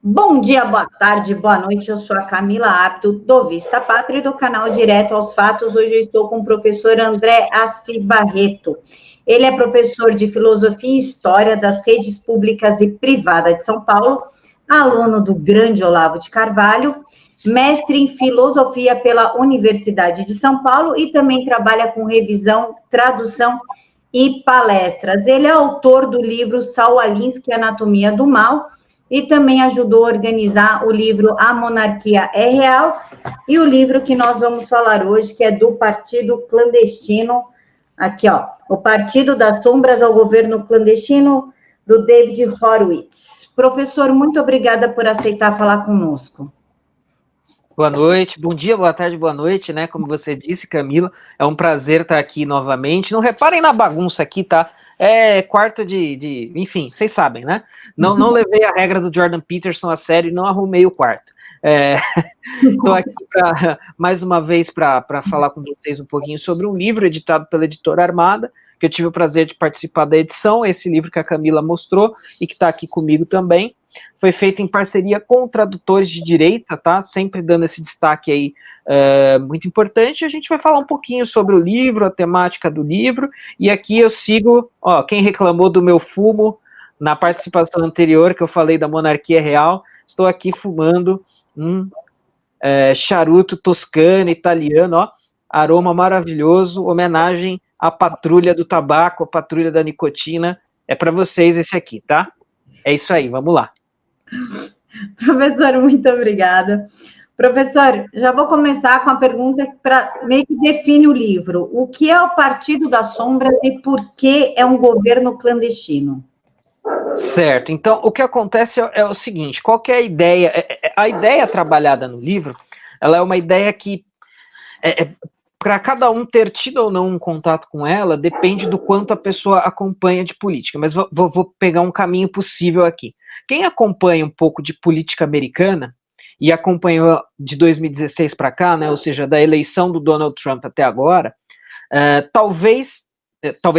Bom dia, boa tarde, boa noite. Eu sou a Camila Abdo, do Vista Pátria e do canal Direto aos Fatos. Hoje eu estou com o professor André Assi Barreto. Ele é professor de Filosofia e História das Redes Públicas e Privadas de São Paulo, aluno do grande Olavo de Carvalho, mestre em Filosofia pela Universidade de São Paulo e também trabalha com revisão, tradução e palestras. Ele é autor do livro Saul Alinsky, Anatomia do Mal, e também ajudou a organizar o livro A Monarquia é Real e o livro que nós vamos falar hoje, que é do Partido Clandestino, aqui ó, O Partido das Sombras ao Governo Clandestino, do David Horowitz. Professor, muito obrigada por aceitar falar conosco. Boa noite, bom dia, boa tarde, boa noite, né? Como você disse, Camila, é um prazer estar aqui novamente. Não reparem na bagunça aqui, tá? É quarto enfim, vocês sabem, né? Não levei a regra do Jordan Peterson a sério e não arrumei o quarto. Estou aqui mais uma vez para falar com vocês um pouquinho sobre um livro editado pela Editora Armada, que eu tive o prazer de participar da edição, esse livro que a Camila mostrou e que está aqui comigo também. Foi feito em parceria com tradutores de direita, tá? Sempre dando esse destaque aí muito importante. A gente vai falar um pouquinho sobre o livro, a temática do livro, e aqui eu sigo, ó, quem reclamou do meu fumo na participação anterior, que eu falei da monarquia real, estou aqui fumando charuto toscano, italiano, ó, aroma maravilhoso, homenagem à patrulha do tabaco, à patrulha da nicotina. É para vocês esse aqui, tá? É isso aí, vamos lá. Professor, muito obrigada. Professor, já vou começar com a pergunta para meio que define o livro. O que é o Partido das Sombras e por que é um governo clandestino? Certo, então o que acontece é o seguinte, qual que é a ideia? A ideia trabalhada no livro, ela é uma ideia que, para cada um ter tido ou não um contato com ela, depende do quanto a pessoa acompanha de política, mas vou pegar um caminho possível aqui. Quem acompanha um pouco de política americana, e acompanhou de 2016 para cá, né, ou seja, da eleição do Donald Trump até agora, talvez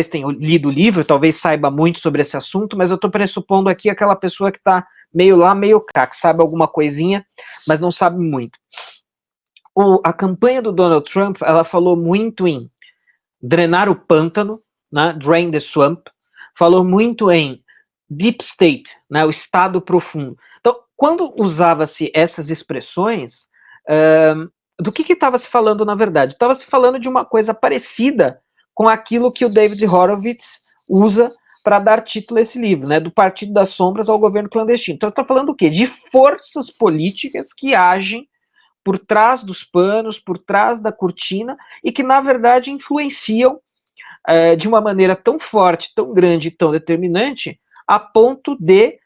tenha lido o livro, talvez saiba muito sobre esse assunto, mas eu estou pressupondo aqui aquela pessoa que está meio lá, meio cá, que sabe alguma coisinha, mas não sabe muito. A campanha do Donald Trump, ela falou muito em drenar o pântano, né, drain the swamp, falou muito em deep state, né, o estado profundo. Então, quando usava-se essas expressões, do que estava se falando na verdade? Estava se falando de uma coisa parecida com aquilo que o David Horowitz usa para dar título a esse livro, né, do Partido das Sombras ao Governo Clandestino. Então, está falando o quê? De forças políticas que agem por trás dos panos, por trás da cortina, e que, na verdade, influenciam de uma maneira tão forte, tão grande e tão determinante, a ponto de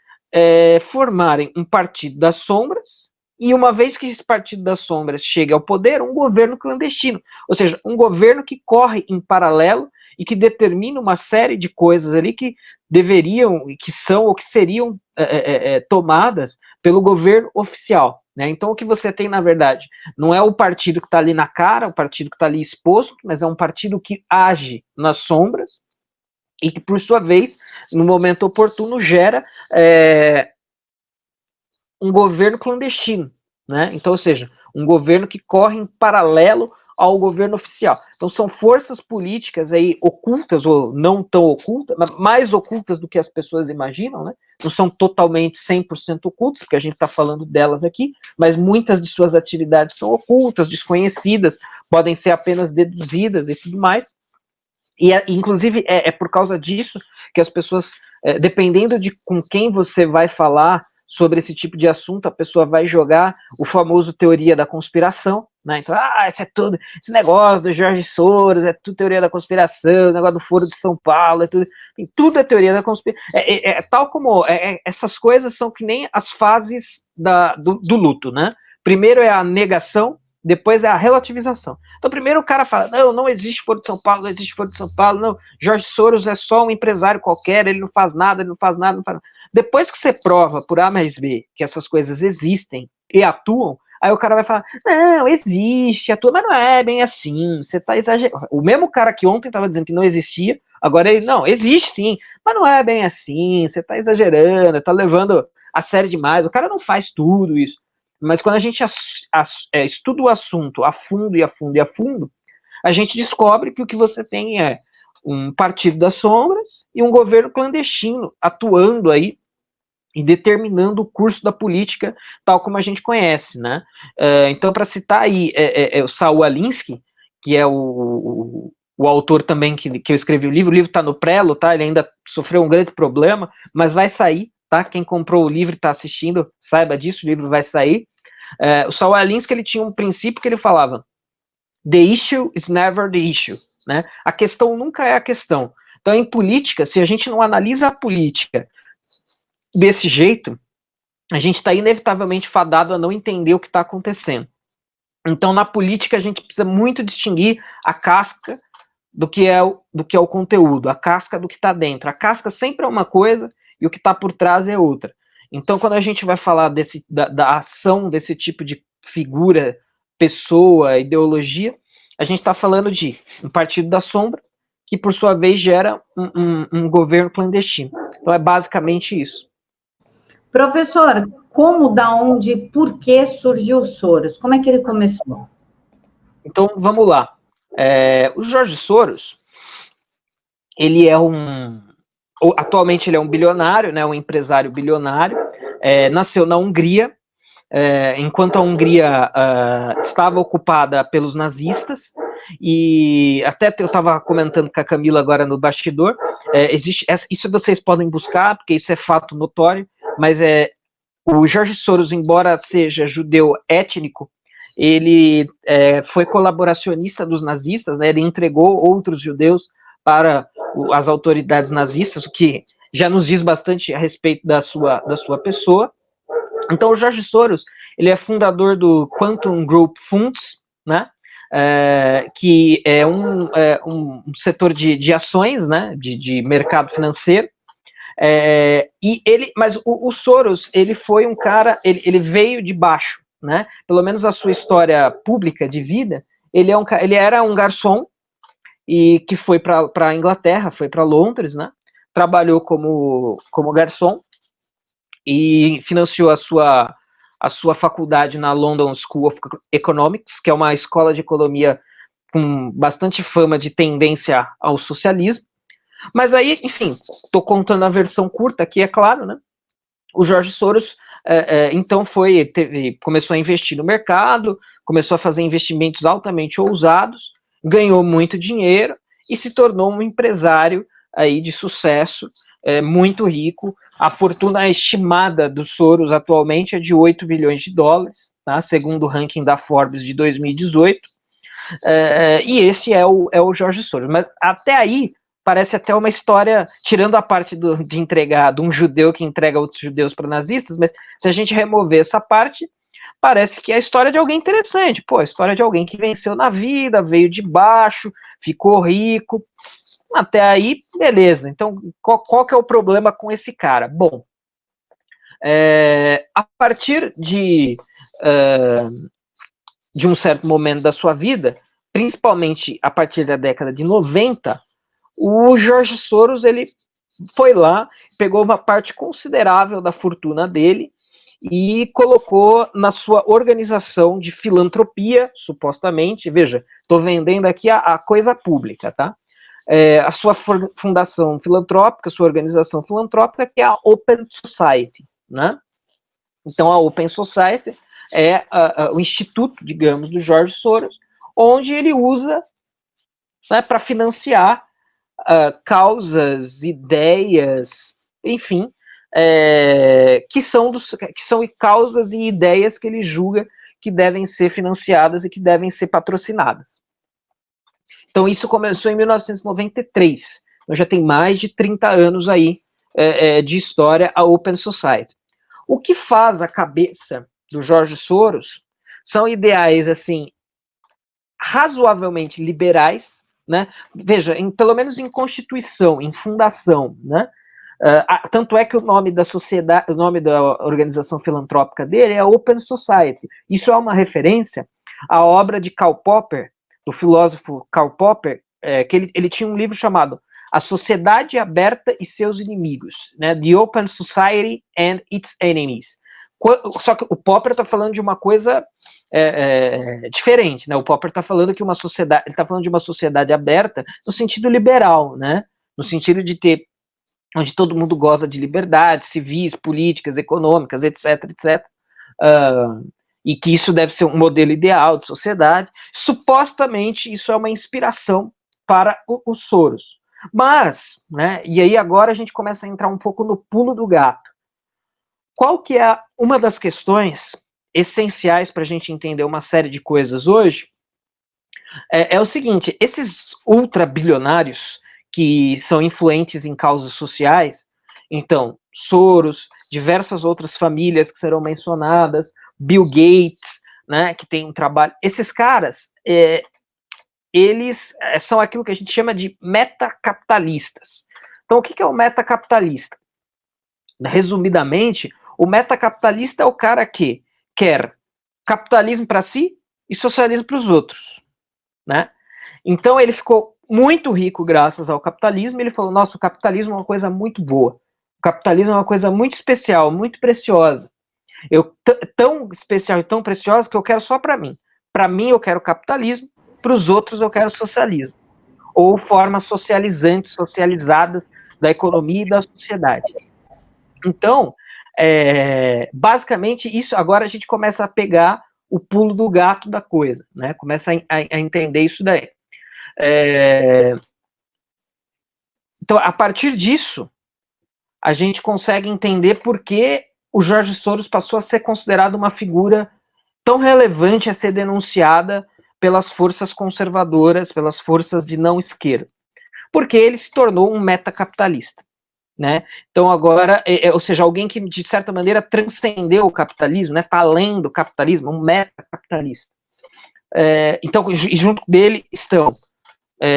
formarem um partido das sombras, e uma vez que esse partido das sombras chega ao poder, um governo clandestino, ou seja, um governo que corre em paralelo e que determina uma série de coisas ali que deveriam, que são ou que seriam tomadas pelo governo oficial. Né? Então, o que você tem, na verdade, não é o partido que está ali na cara, o partido que está ali exposto, mas é um partido que age nas sombras e que, por sua vez, no momento oportuno, gera um governo clandestino. Né? Então, ou seja, um governo que corre em paralelo ao governo oficial. Então, são forças políticas aí ocultas, ou não tão ocultas, mas mais ocultas do que as pessoas imaginam, né? Não são totalmente 100% ocultas, porque a gente está falando delas aqui, mas muitas de suas atividades são ocultas, desconhecidas, podem ser apenas deduzidas e tudo mais. E, inclusive, é por causa disso que as pessoas, dependendo de com quem você vai falar sobre esse tipo de assunto, a pessoa vai jogar o famoso teoria da conspiração, né? Então, isso é tudo, esse negócio do Jorge Soros, é tudo teoria da conspiração, o negócio do Foro de São Paulo, tudo é teoria da conspiração. Tal como essas coisas são que nem as fases do luto, né? Primeiro é a negação, depois é a relativização. Então, primeiro o cara fala, não existe Foro de São Paulo, não existe Foro de São Paulo, não, Jorge Soros é só um empresário qualquer, ele não faz nada, não faz nada. Depois que você prova por A mais B que essas coisas existem e atuam, aí o cara vai falar, não, existe, atua, mas não é bem assim, você tá exagerando. O mesmo cara que ontem estava dizendo que não existia, agora ele, não, existe sim, mas não é bem assim, você tá exagerando, tá levando a sério demais, o cara não faz tudo isso. Mas quando a gente estuda o assunto a fundo e a fundo e a fundo, a gente descobre que o que você tem é um partido das sombras e um governo clandestino atuando aí e determinando o curso da política tal como a gente conhece, né? Então, para citar aí o Saul Alinsky, que é o autor também que eu escrevi o livro está no prelo, tá? Ele ainda sofreu um grande problema, mas vai sair, tá? Quem comprou o livro e está assistindo, saiba disso, o livro vai sair. O Saul Alinsky, ele tinha um princípio que ele falava: the issue is never the issue, né? A questão nunca é a questão. Então, em política, se a gente não analisa a política desse jeito, a gente está inevitavelmente fadado a não entender o que está acontecendo. Então, na política, a gente precisa muito distinguir a casca do que é o conteúdo, a casca do que está dentro. A casca sempre é uma coisa e o que está por trás é outra. Então, quando a gente vai falar da ação desse tipo de figura, pessoa, ideologia, a gente está falando de um partido da sombra que, por sua vez, gera um governo clandestino. Então, é basicamente isso. Professor, como, da onde, por que surgiu o Soros? Como é que ele começou? Então, vamos lá. O Jorge Soros, ele é atualmente ele é um bilionário, né, um empresário bilionário, nasceu na Hungria, enquanto a Hungria estava ocupada pelos nazistas, e até eu estava comentando com a Camila agora no bastidor, isso vocês podem buscar, porque isso é fato notório, mas o Jorge Soros, embora seja judeu étnico, ele foi colaboracionista dos nazistas, né, ele entregou outros judeus para as autoridades nazistas, o que já nos diz bastante a respeito da sua pessoa. Então, o Jorge Soros, ele é fundador do Quantum Group Funds, né, que é um setor de ações, né, de mercado financeiro. Mas o Soros, ele foi um cara, ele veio de baixo, né? Pelo menos a sua história pública de vida, ele era um garçom e que foi para a Inglaterra, foi para Londres, né? Trabalhou como garçom e financiou a sua faculdade na London School of Economics, que é uma escola de economia com bastante fama de tendência ao socialismo. Mas aí, enfim, estou contando a versão curta aqui, é claro, né? O Jorge Soros, então, começou a investir no mercado, começou a fazer investimentos altamente ousados, ganhou muito dinheiro e se tornou um empresário aí de sucesso, muito rico. A fortuna estimada do Soros atualmente é de 8 bilhões de dólares, tá? Segundo o ranking da Forbes de 2018. E esse é o Jorge Soros. Mas até aí, parece até uma história, tirando a parte de um judeu que entrega outros judeus para nazistas, mas se a gente remover essa parte, parece que é a história de alguém interessante. Pô, a história de alguém que venceu na vida, veio de baixo, ficou rico. Até aí, beleza. Então, qual que é o problema com esse cara? Bom, a partir de um certo momento da sua vida, principalmente a partir da década de 90, o Jorge Soros, ele foi lá, pegou uma parte considerável da fortuna dele e colocou na sua organização de filantropia, supostamente, veja, estou vendendo aqui a coisa pública, tá? A sua fundação filantrópica, sua organização filantrópica, que é a Open Society, né? Então, a Open Society é o instituto, digamos, do Jorge Soros, onde ele usa, né, para financiar causas, ideias, enfim, que são causas e ideias que ele julga que devem ser financiadas e que devem ser patrocinadas. Então, isso começou em 1993. Então, já tem mais de 30 anos aí de história a Open Society. O que faz a cabeça do Jorge Soros são ideais, assim, razoavelmente liberais, né? Veja, pelo menos em Constituição, em fundação, né? Tanto é que o nome da sociedade, o nome da organização filantrópica dele é Open Society. Isso é uma referência à obra de Karl Popper, do filósofo Karl Popper, que ele tinha um livro chamado a sociedade aberta e seus inimigos, né? The Open Society and its Enemies. Só que o Popper está falando de uma coisa diferente, né? O Popper está falando que uma sociedade, ele está falando de uma sociedade aberta no sentido liberal, né? No sentido de ter, onde todo mundo goza de liberdades civis, políticas, econômicas, etc, etc. E que isso deve ser um modelo ideal de sociedade. Supostamente isso é uma inspiração para o Soros. Mas, né, e aí agora a gente começa a entrar um pouco no pulo do gato. Qual que é uma das questões essenciais para a gente entender uma série de coisas hoje? É o seguinte, esses ultrabilionários que são influentes em causas sociais, então, Soros, diversas outras famílias que serão mencionadas, Bill Gates, né, que tem um trabalho, esses caras, eles são aquilo que a gente chama de metacapitalistas. Então, o que é o metacapitalista? Resumidamente, o metacapitalista é o cara que quer capitalismo para si e socialismo para os outros, né? Então, ele ficou muito rico graças ao capitalismo, e ele falou, nossa, o capitalismo é uma coisa muito boa, o capitalismo é uma coisa muito especial, muito preciosa, tão especial e tão preciosa que eu quero só para mim. Para mim eu quero capitalismo, para os outros eu quero socialismo, ou formas socializantes, socializadas da economia e da sociedade. Então, basicamente, isso agora a gente começa a pegar o pulo do gato da coisa, né? Começa a entender isso daí. Então, a partir disso, a gente consegue entender por que o Jorge Soros passou a ser considerado uma figura tão relevante a ser denunciada pelas forças conservadoras, pelas forças de não esquerda. Porque ele se tornou um metacapitalista, né? Então agora, ou seja, alguém que de certa maneira transcendeu o capitalismo, né? Está além do capitalismo, um metacapitalista. Então, e junto dele estão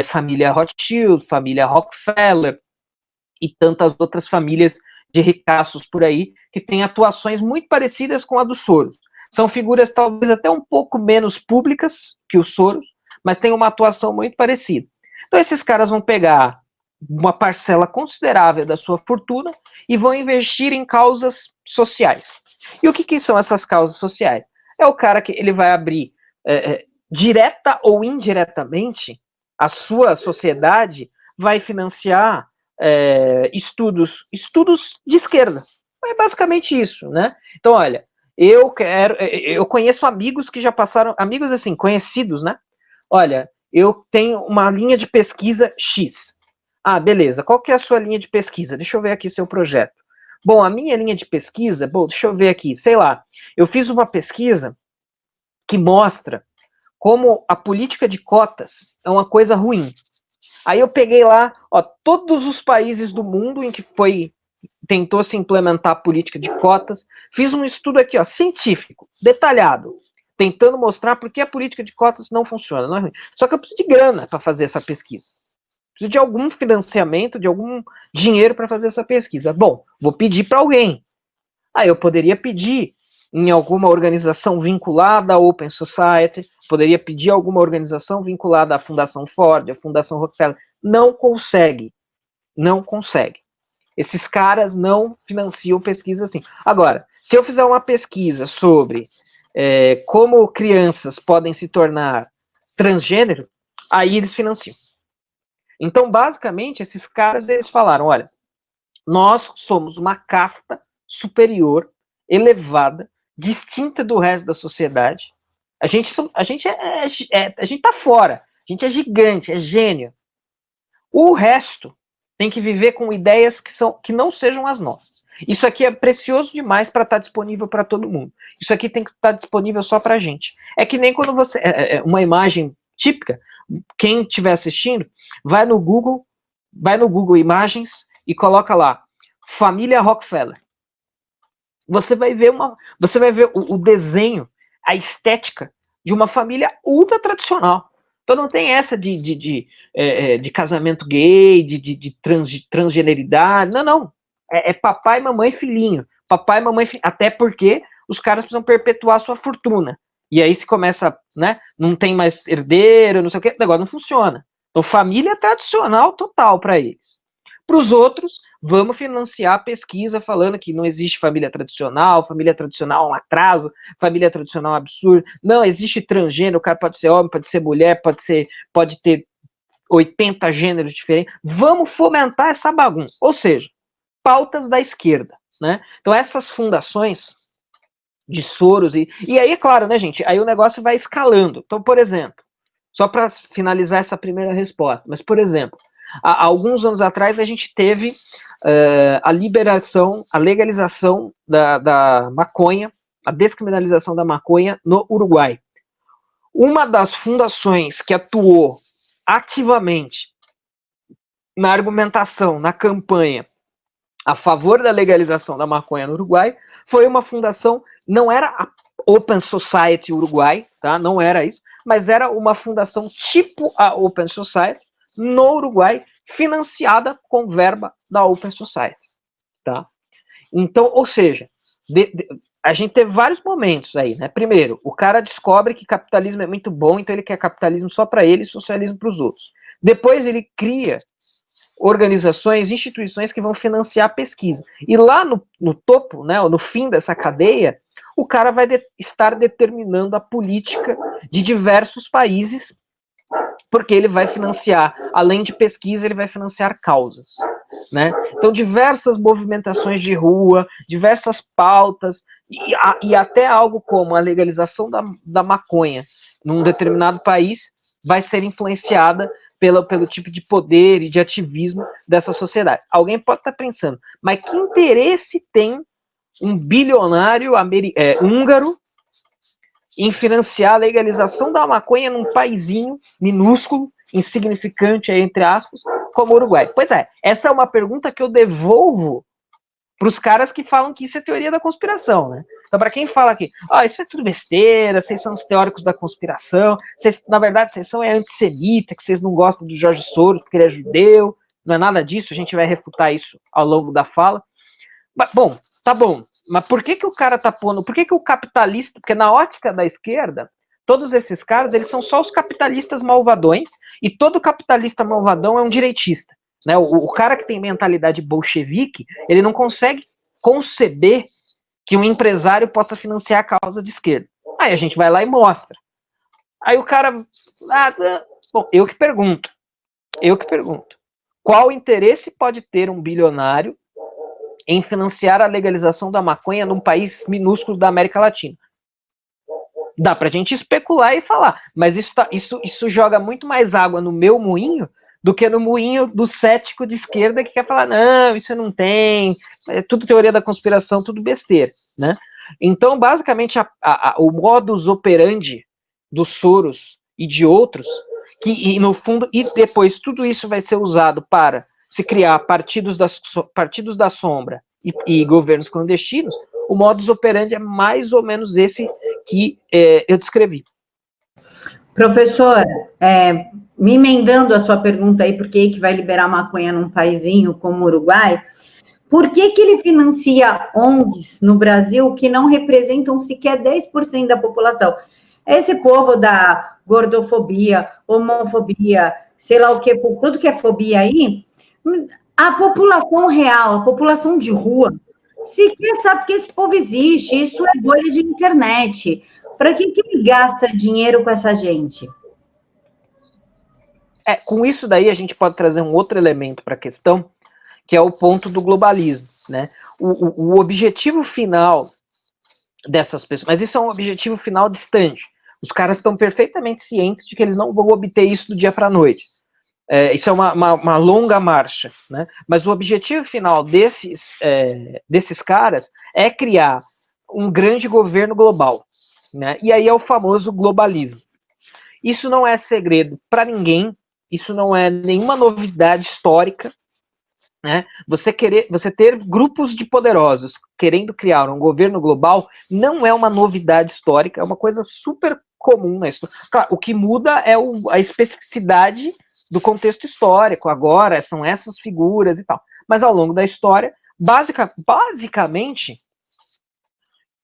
família Rothschild, família Rockefeller e tantas outras famílias de ricaços por aí que têm atuações muito parecidas com a do Soros. São figuras talvez até um pouco menos públicas que o Soros, mas têm uma atuação muito parecida. Então esses caras vão pegar uma parcela considerável da sua fortuna e vão investir em causas sociais. E o que são essas causas sociais? É o cara que ele vai abrir, direta ou indiretamente, a sua sociedade vai financiar estudos de esquerda. É basicamente isso, né? Então, olha, eu conheço amigos que já passaram, amigos assim, conhecidos, né? Olha, eu tenho uma linha de pesquisa X. Ah, beleza, qual que é a sua linha de pesquisa? Deixa eu ver aqui seu projeto. Bom, a minha linha de pesquisa, deixa eu ver aqui, sei lá, eu fiz uma pesquisa que mostra como a política de cotas é uma coisa ruim. Aí eu peguei lá, todos os países do mundo em que tentou se implementar a política de cotas, fiz um estudo aqui, científico, detalhado, tentando mostrar por que a política de cotas não funciona, não é ruim. Só que eu preciso de grana para fazer essa pesquisa. Preciso de algum financiamento, de algum dinheiro para fazer essa pesquisa. Bom, vou pedir para alguém. Aí eu poderia pedir em alguma organização vinculada à Open Society, poderia pedir alguma organização vinculada à Fundação Ford, à Fundação Rockefeller. Não consegue. Não consegue. Esses caras não financiam pesquisa assim. Agora, se eu fizer uma pesquisa sobre como crianças podem se tornar transgênero, aí eles financiam. Então, basicamente, esses caras, eles falaram, olha, nós somos uma casta superior, elevada, distinta do resto da sociedade. A gente tá fora. A gente é gigante, é gênio. O resto tem que viver com ideias que não sejam as nossas. Isso aqui é precioso demais para estar disponível para todo mundo. Isso aqui tem que estar disponível só para a gente. É que nem quando você... uma imagem típica, quem estiver assistindo, vai no Google Imagens e coloca lá, família Rockefeller. Você vai ver o desenho, a estética de uma família ultra tradicional. Então não tem essa de casamento gay, de transgeneridade. Não. É papai, mamãe, filhinho. Papai, mamãe, filhinho. Até porque os caras precisam perpetuar sua fortuna. E aí se começa, né? Não tem mais herdeiro, não sei o quê. O negócio não funciona. Então, família tradicional total para eles. Para os outros, vamos financiar a pesquisa falando que não existe família tradicional é um atraso, família tradicional é um absurdo, não existe transgênero, o cara pode ser homem, pode ser mulher, pode ter 80 gêneros diferentes. Vamos fomentar essa bagunça. Ou seja, pautas da esquerda, né? Então essas fundações de Soros e aí é claro, né, gente? Aí o negócio vai escalando. Então, por exemplo, só para finalizar essa primeira resposta, mas por exemplo, há alguns anos atrás a gente teve a legalização da maconha, a descriminalização da maconha no Uruguai. Uma das fundações que atuou ativamente na argumentação, na campanha a favor da legalização da maconha no Uruguai foi uma fundação, não era a Open Society Uruguai, tá? Não era isso, mas era uma fundação tipo a Open Society no Uruguai, financiada com verba da Open Society, tá? Então, ou seja, a gente teve vários momentos aí, né? Primeiro, o cara descobre que capitalismo é muito bom, então ele quer capitalismo só para ele e socialismo para os outros. Depois ele cria organizações, instituições que vão financiar a pesquisa. E lá no topo, né, no fim dessa cadeia, o cara vai estar determinando a política de diversos países, porque ele vai financiar, além de pesquisa, ele vai financiar causas. Né? Então, diversas movimentações de rua, diversas pautas, e até algo como a legalização da maconha num determinado país vai ser influenciada pelo tipo de poder e de ativismo dessa sociedade. Alguém pode estar pensando, mas que interesse tem um bilionário húngaro em financiar a legalização da maconha num paizinho minúsculo, insignificante, entre aspas, como o Uruguai? Pois é, essa é uma pergunta que eu devolvo para os caras que falam que isso é teoria da conspiração, né? Então, para quem fala que isso é tudo besteira, vocês são os teóricos da conspiração, na verdade, vocês são antissemita, que vocês não gostam do Jorge Soros porque ele é judeu, não é nada disso, a gente vai refutar isso ao longo da fala. Mas, bom, tá bom, mas por que o cara tá pondo, por que o capitalista, porque na ótica da esquerda, todos esses caras, eles são só os capitalistas malvadões, e todo capitalista malvadão é um direitista. Né? O cara que tem mentalidade bolchevique, ele não consegue conceber que um empresário possa financiar a causa de esquerda. Aí a gente vai lá e mostra. Aí o cara... bom, eu que pergunto. Qual interesse pode ter um bilionário em financiar a legalização da maconha num país minúsculo da América Latina? Dá pra gente especular e falar, mas isso joga muito mais água no meu moinho do que no moinho do cético de esquerda que quer falar, não, isso não tem, é tudo teoria da conspiração, tudo besteira, né? Então, basicamente, o modus operandi dos Soros e de outros, e no fundo, e depois tudo isso vai ser usado para se criar partidos da sombra e governos clandestinos, o modus operandi é mais ou menos esse que eu descrevi. Professor, me emendando a sua pergunta aí, por que vai liberar maconha num paizinho como o Uruguai, por que ele financia ONGs no Brasil que não representam sequer 10% da população? Esse povo da gordofobia, homofobia, sei lá o que, tudo que é fobia aí, a população real, a população de rua, sequer sabe que esse povo existe, isso é bolha de internet. Para que ele gasta dinheiro com essa gente? Com isso daí a gente pode trazer um outro elemento para a questão, que é o ponto do globalismo, né? O objetivo final dessas pessoas, mas isso é um objetivo final distante. Os caras estão perfeitamente cientes de que eles não vão obter isso do dia para a noite. Isso é uma longa marcha, né? Mas o objetivo final desses caras é criar um grande governo global, né? E aí é o famoso globalismo. Isso não é segredo para ninguém, isso não é nenhuma novidade histórica, né? Você ter grupos de poderosos querendo criar um governo global não é uma novidade histórica, é uma coisa super comum na história. Claro, o que muda é a especificidade do contexto histórico, agora são essas figuras e tal. Mas ao longo da história, basicamente,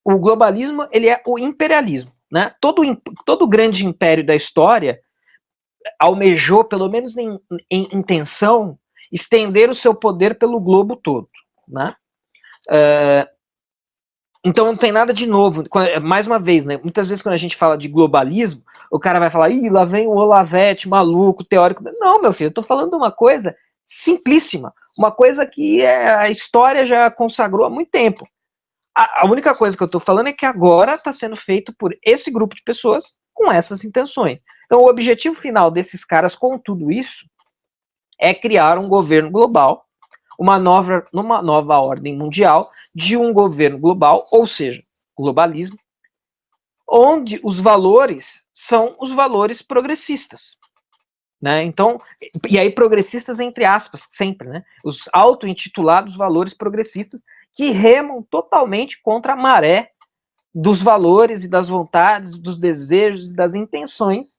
o globalismo ele é o imperialismo. Né? Todo grande império da história almejou, pelo menos em intenção, estender o seu poder pelo globo todo, né? Então não tem nada de novo. Mais uma vez, né? Muitas vezes quando a gente fala de globalismo, o cara vai falar, ih, lá vem o Olavete, maluco, teórico. Não, meu filho, eu tô falando de uma coisa simplíssima, uma coisa que a história já consagrou há muito tempo. A única coisa que eu tô falando é que agora está sendo feito por esse grupo de pessoas com essas intenções. Então o objetivo final desses caras com tudo isso é criar um governo global, uma nova ordem mundial de um governo global, ou seja, globalismo, onde os valores são os valores progressistas. Né? Então, e aí progressistas entre aspas, sempre, né? Os auto-intitulados valores progressistas que remam totalmente contra a maré dos valores e das vontades, dos desejos e das intenções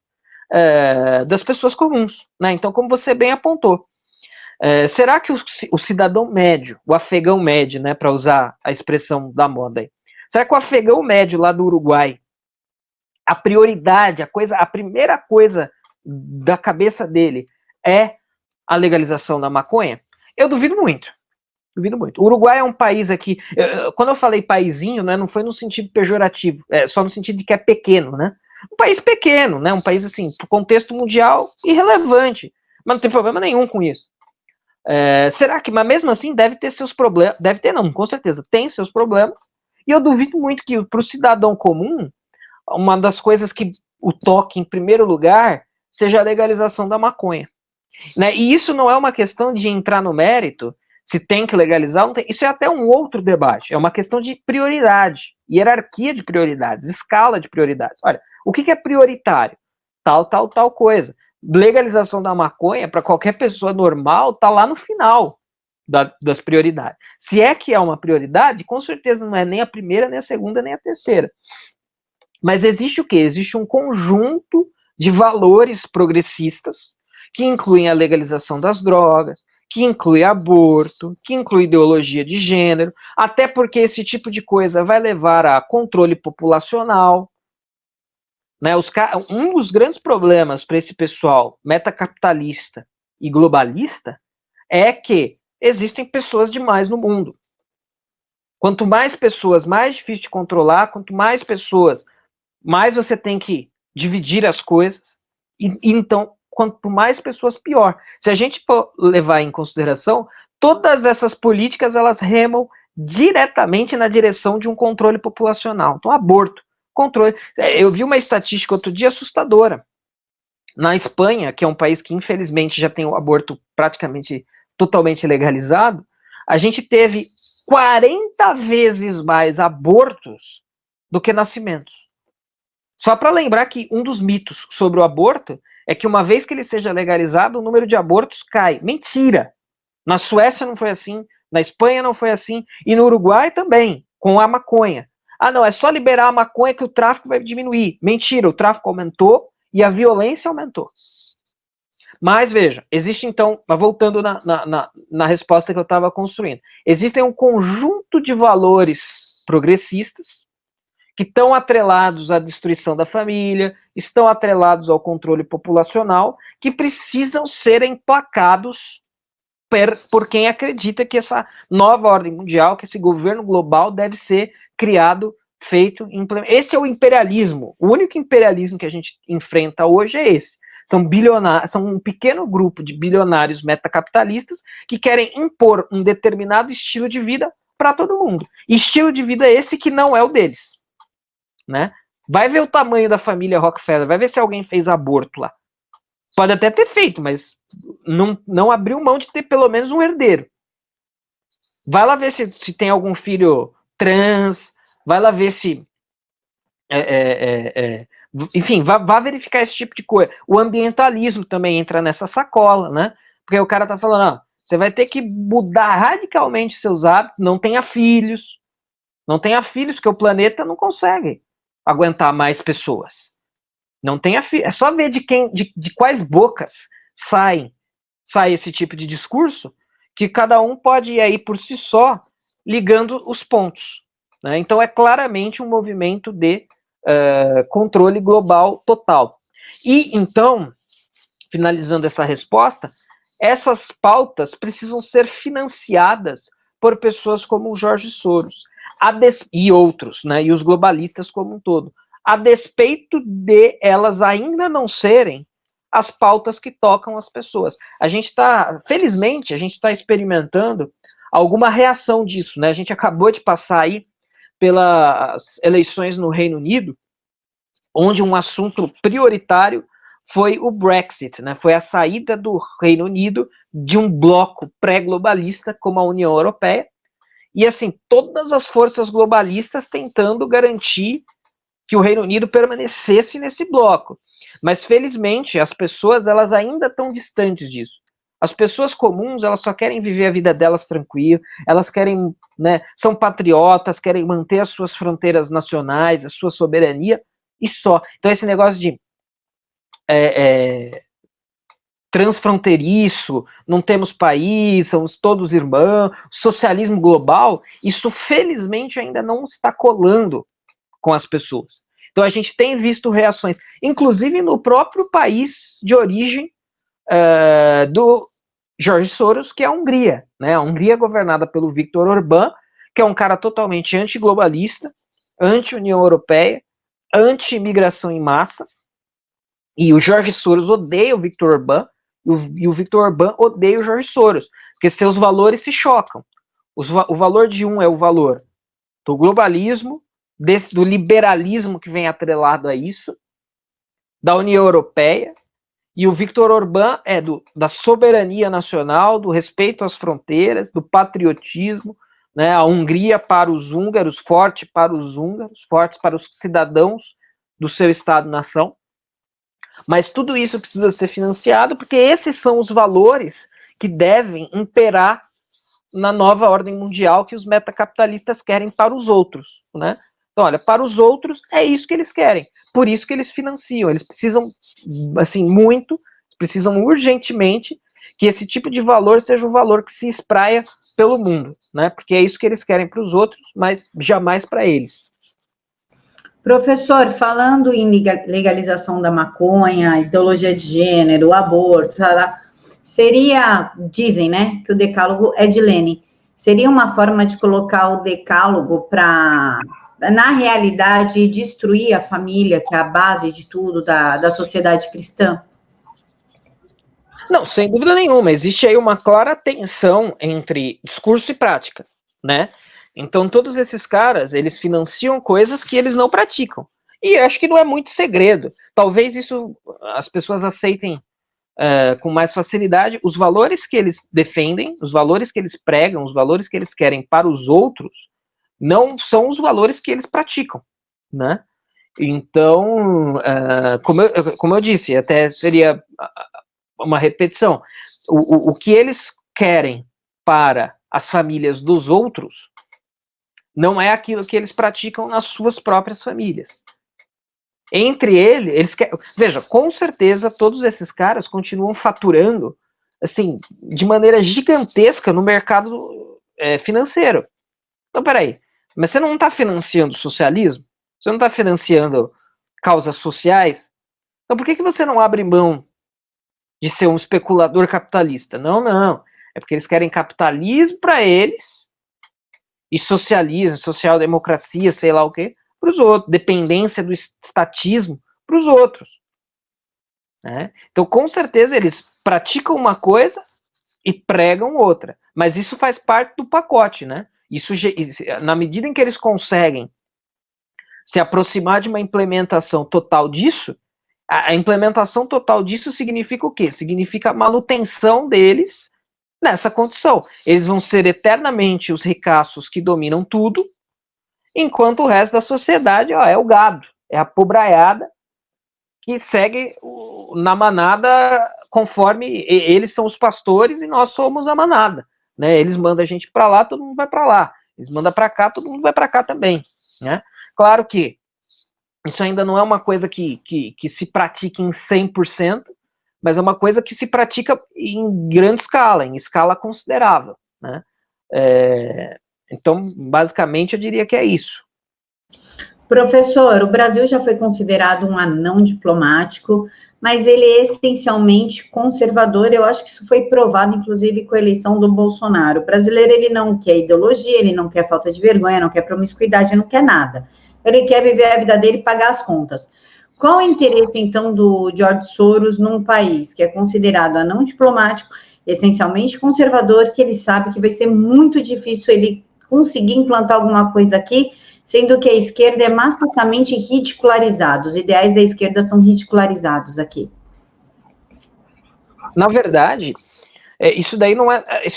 das pessoas comuns. Né? Então, como você bem apontou, será que o cidadão médio, o afegão médio, né, para usar a expressão da moda aí, será que o afegão médio lá do Uruguai, a prioridade, a primeira coisa da cabeça dele é a legalização da maconha? Eu duvido muito. Duvido muito. O Uruguai é um país aqui. Quando eu falei paizinho, né, não foi no sentido pejorativo, só no sentido de que é pequeno, né? Um país pequeno, né? Um país assim, pro contexto mundial, irrelevante. Mas não tem problema nenhum com isso. Será que, mas mesmo assim, deve ter seus problemas. Deve ter, não, com certeza, tem seus problemas. E eu duvido muito que, para o cidadão comum, uma das coisas que o toque em primeiro lugar seja a legalização da maconha. Né? E isso não é uma questão de entrar no mérito, se tem que legalizar, não tem. Isso é até um outro debate. É uma questão de prioridade, hierarquia de prioridades, escala de prioridades. Olha, o que é prioritário? Tal coisa. Legalização da maconha, para qualquer pessoa normal, está lá no final das prioridades. Se é que é uma prioridade, com certeza não é nem a primeira, nem a segunda, nem a terceira. Mas existe o quê? Existe um conjunto de valores progressistas que incluem a legalização das drogas, que inclui aborto, que inclui ideologia de gênero, até porque esse tipo de coisa vai levar a controle populacional. Né? Um dos grandes problemas para esse pessoal metacapitalista e globalista é que existem pessoas demais no mundo. Quanto mais pessoas, mais difícil de controlar, quanto mais pessoas, mais você tem que dividir as coisas, e então, quanto mais pessoas, pior. Se a gente for levar em consideração, todas essas políticas, elas remam diretamente na direção de um controle populacional. Então, aborto, controle. Eu vi uma estatística outro dia assustadora. Na Espanha, que é um país que infelizmente já tem o aborto praticamente totalmente legalizado, a gente teve 40 vezes mais abortos do que nascimentos. Só para lembrar que um dos mitos sobre o aborto é que uma vez que ele seja legalizado, o número de abortos cai. Mentira! Na Suécia não foi assim, na Espanha não foi assim, e no Uruguai também, com a maconha. Ah, não, é só liberar a maconha que o tráfico vai diminuir. Mentira, o tráfico aumentou e a violência aumentou. Mas veja, existe então, voltando na resposta que eu estava construindo, existem um conjunto de valores progressistas que estão atrelados à destruição da família, estão atrelados ao controle populacional, que precisam ser emplacados por quem acredita que essa nova ordem mundial, que esse governo global deve ser criado, feito, implementado. Esse é o imperialismo. O único imperialismo que a gente enfrenta hoje é esse. São bilionários, são um pequeno grupo de bilionários metacapitalistas que querem impor um determinado estilo de vida para todo mundo. Estilo de vida esse que não é o deles. Né? Vai ver o tamanho da família Rockefeller, vai ver se alguém fez aborto lá. Pode até ter feito, mas não abriu mão de ter pelo menos um herdeiro. Vai lá ver se tem algum filho trans, vai lá ver se... enfim, vá verificar esse tipo de coisa. O ambientalismo também entra nessa sacola, né? Porque o cara tá falando, você vai ter que mudar radicalmente seus hábitos, não tenha filhos, porque o planeta não consegue aguentar mais pessoas. Não tenha filhos. É só ver de quais bocas sai esse tipo de discurso, que cada um pode ir aí por si só ligando os pontos. Né? Então é claramente um movimento de controle global total. E então finalizando essa resposta, essas pautas precisam ser financiadas por pessoas como o Jorge Soros e outros, né, e os globalistas como um todo, a despeito de elas ainda não serem as pautas que tocam as pessoas. Felizmente, a gente está experimentando alguma reação disso, né? A gente acabou de passar aí pelas eleições no Reino Unido, onde um assunto prioritário foi o Brexit, né? Foi a saída do Reino Unido de um bloco pré-globalista como a União Europeia, e assim, todas as forças globalistas tentando garantir que o Reino Unido permanecesse nesse bloco. Mas felizmente as pessoas, elas ainda estão distantes disso. As pessoas comuns, elas só querem viver a vida delas tranquila, elas querem, né, são patriotas, querem manter as suas fronteiras nacionais, a sua soberania, e só. Então esse negócio de transfronteiriço, não temos país, somos todos irmãos, socialismo global, isso felizmente ainda não está colando com as pessoas. Então a gente tem visto reações, inclusive no próprio país de origem do Jorge Soros, que é a Hungria, né? A Hungria é governada pelo Viktor Orbán, que é um cara totalmente antiglobalista, anti-União Europeia, anti-imigração em massa, e o Jorge Soros odeia o Viktor Orbán, e o Viktor Orbán odeia o Jorge Soros, porque seus valores se chocam. O valor de um é o valor do globalismo, do liberalismo que vem atrelado a isso, da União Europeia, e o Viktor Orbán é da soberania nacional, do respeito às fronteiras, do patriotismo, né? A Hungria para os húngaros, forte para os húngaros, fortes para os cidadãos do seu Estado-nação. Mas tudo isso precisa ser financiado, porque esses são os valores que devem imperar na nova ordem mundial que os metacapitalistas querem para os outros, né? Então, olha, para os outros é isso que eles querem, por isso que eles financiam, eles precisam, assim, precisam urgentemente que esse tipo de valor seja um valor que se espraia pelo mundo, né? Porque é isso que eles querem para os outros, mas jamais para eles. Professor, falando em legalização da maconha, ideologia de gênero, aborto, seria, dizem, né, que o decálogo é de Lenin. Seria uma forma de colocar o decálogo para, na realidade, destruir a família, que é a base de tudo da sociedade cristã? Não, sem dúvida nenhuma. Existe aí uma clara tensão entre discurso e prática, né? Então, todos esses caras, eles financiam coisas que eles não praticam. E acho que não é muito segredo. Talvez isso as pessoas aceitem com mais facilidade. Os valores que eles defendem, os valores que eles pregam, os valores que eles querem para os outros, não são os valores que eles praticam, né? Então, como eu disse, até seria uma repetição. O que eles querem para as famílias dos outros não é aquilo que eles praticam nas suas próprias famílias. Entre eles querem... Veja, com certeza todos esses caras continuam faturando assim, de maneira gigantesca no mercado financeiro. Então, peraí, mas você não está financiando o socialismo? Você não está financiando causas sociais? Então por que você não abre mão de ser um especulador capitalista? Não, não. É porque eles querem capitalismo para eles e socialismo, social-democracia, sei lá o quê, para os outros. Dependência do estatismo para os outros. Né? Então, com certeza, eles praticam uma coisa e pregam outra. Mas isso faz parte do pacote, né? Isso, na medida em que eles conseguem se aproximar de uma implementação total disso, a implementação total disso significa o quê? Significa a manutenção deles nessa condição. Eles vão ser eternamente os ricaços que dominam tudo, enquanto o resto da sociedade é o gado, é a pobraiada que segue na manada conforme eles são os pastores e nós somos a manada. Né? Eles mandam a gente para lá, todo mundo vai para lá. Eles mandam para cá, todo mundo vai para cá também. Né? Claro que isso ainda não é uma coisa que se pratica em 100%, mas é uma coisa que se pratica em grande escala, em escala considerável. Né? Então, basicamente, eu diria que é isso. Professor, o Brasil já foi considerado um anão diplomático, mas ele é essencialmente conservador. Eu acho que isso foi provado, inclusive, com a eleição do Bolsonaro. O brasileiro, ele não quer ideologia, ele não quer falta de vergonha, não quer promiscuidade, não quer nada. Ele quer viver a vida dele e pagar as contas. Qual o interesse, então, do George Soros num país que é considerado anão diplomático, essencialmente conservador, que ele sabe que vai ser muito difícil ele conseguir implantar alguma coisa aqui, sendo que a esquerda é maciçamente ridicularizada, os ideais da esquerda são ridicularizados aqui. Na verdade, isso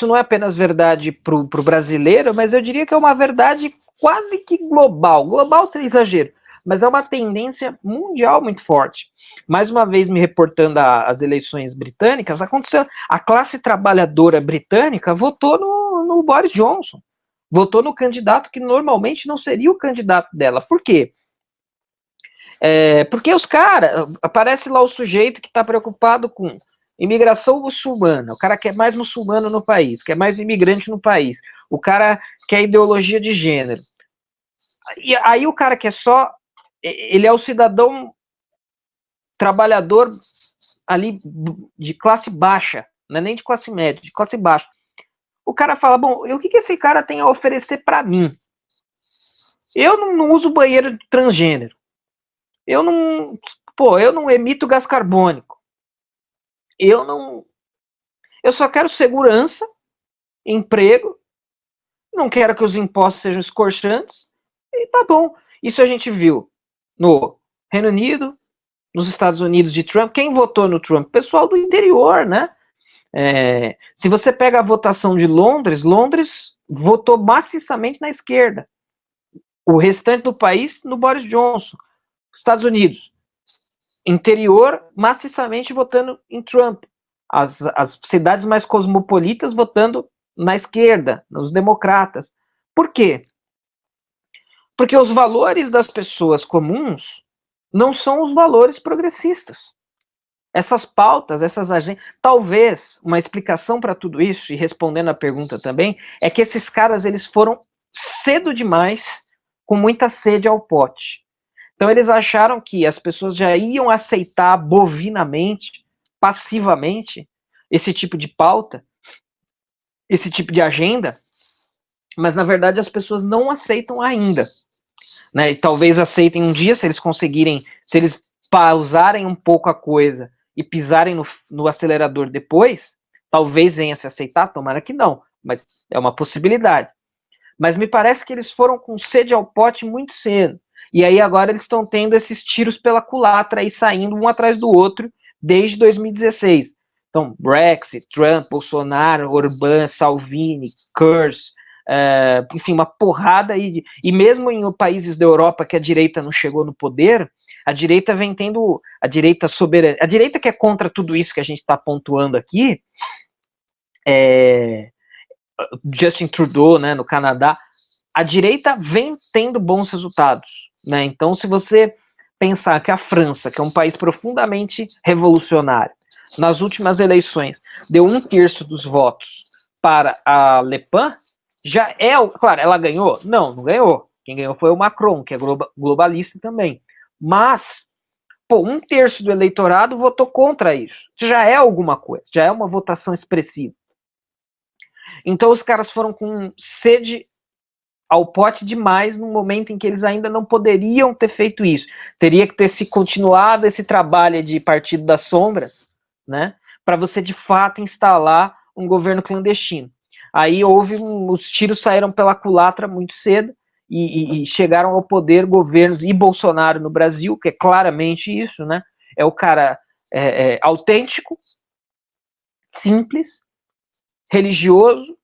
não é apenas verdade para o brasileiro, mas eu diria que é uma verdade quase que global. Global seria exagero, mas é uma tendência mundial muito forte. Mais uma vez, me reportando às eleições britânicas, aconteceu, a classe trabalhadora britânica votou no Boris Johnson, votou no candidato que normalmente não seria o candidato dela. Por quê? Porque os caras, aparece lá o sujeito que está preocupado com imigração muçulmana, o cara quer mais muçulmano no país, quer mais imigrante no país, o cara quer ideologia de gênero. E aí o cara que ele é o cidadão trabalhador ali de classe baixa, não é nem de classe média, de classe baixa. O cara fala, bom, o que esse cara tem a oferecer para mim? Eu não uso banheiro transgênero. Eu não emito gás carbônico. Eu só quero segurança, emprego, não quero que os impostos sejam escorchantes, e tá bom. Isso a gente viu no Reino Unido, nos Estados Unidos de Trump. Quem votou no Trump? Pessoal do interior, né? Se você pega a votação de Londres votou maciçamente na esquerda. O restante do país no Boris Johnson. Estados Unidos, interior maciçamente votando em Trump. As cidades mais cosmopolitas votando na esquerda, nos democratas. Por quê? Porque os valores das pessoas comuns não são os valores progressistas. Essas pautas, essas agendas. Talvez uma explicação para tudo isso, e respondendo a pergunta também, é que esses caras eles foram cedo demais, com muita sede ao pote. Então eles acharam que as pessoas já iam aceitar bovinamente, passivamente, esse tipo de pauta, esse tipo de agenda, mas na verdade as pessoas não aceitam ainda. Né? E talvez aceitem um dia, se eles conseguirem, se eles pausarem um pouco a coisa e pisarem no acelerador depois, talvez venha se aceitar, tomara que não, mas é uma possibilidade. Mas me parece que eles foram com sede ao pote muito cedo. E aí agora eles estão tendo esses tiros pela culatra aí saindo um atrás do outro desde 2016. Então, Brexit, Trump, Bolsonaro, Orbán, Salvini, Kurz, enfim, uma porrada aí. E mesmo em países da Europa que a direita não chegou no poder, a direita vem tendo, a direita soberana, a direita que é contra tudo isso que a gente está pontuando aqui, Justin Trudeau, né, no Canadá, a direita vem tendo bons resultados. Né? Então, se você pensar que a França, que é um país profundamente revolucionário, nas últimas eleições deu 1/3 dos votos para a Le Pen, já é, claro, ela ganhou? Não ganhou. Quem ganhou foi o Macron, que é globalista também. Mas, 1/3 do eleitorado votou contra isso. Já é alguma coisa, já é uma votação expressiva. Então os caras foram com sede ao pote demais num momento em que eles ainda não poderiam ter feito isso. Teria que ter se continuado esse trabalho de Partido das Sombras, né, para você de fato instalar um governo clandestino. Aí os tiros saíram pela culatra muito cedo e chegaram ao poder governos, e Bolsonaro no Brasil, que é claramente isso, né, é o cara autêntico, simples, religioso,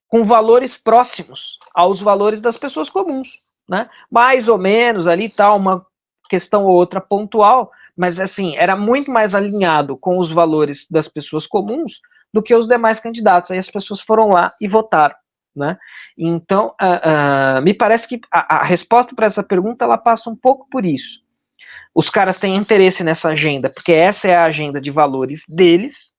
com valores próximos aos valores das pessoas comuns, né? Mais ou menos ali tá uma questão ou outra pontual, mas assim, era muito mais alinhado com os valores das pessoas comuns do que os demais candidatos. Aí as pessoas foram lá e votaram, né? Então, me parece que a resposta para essa pergunta ela passa um pouco por isso. Os caras têm interesse nessa agenda, porque essa é a agenda de valores deles.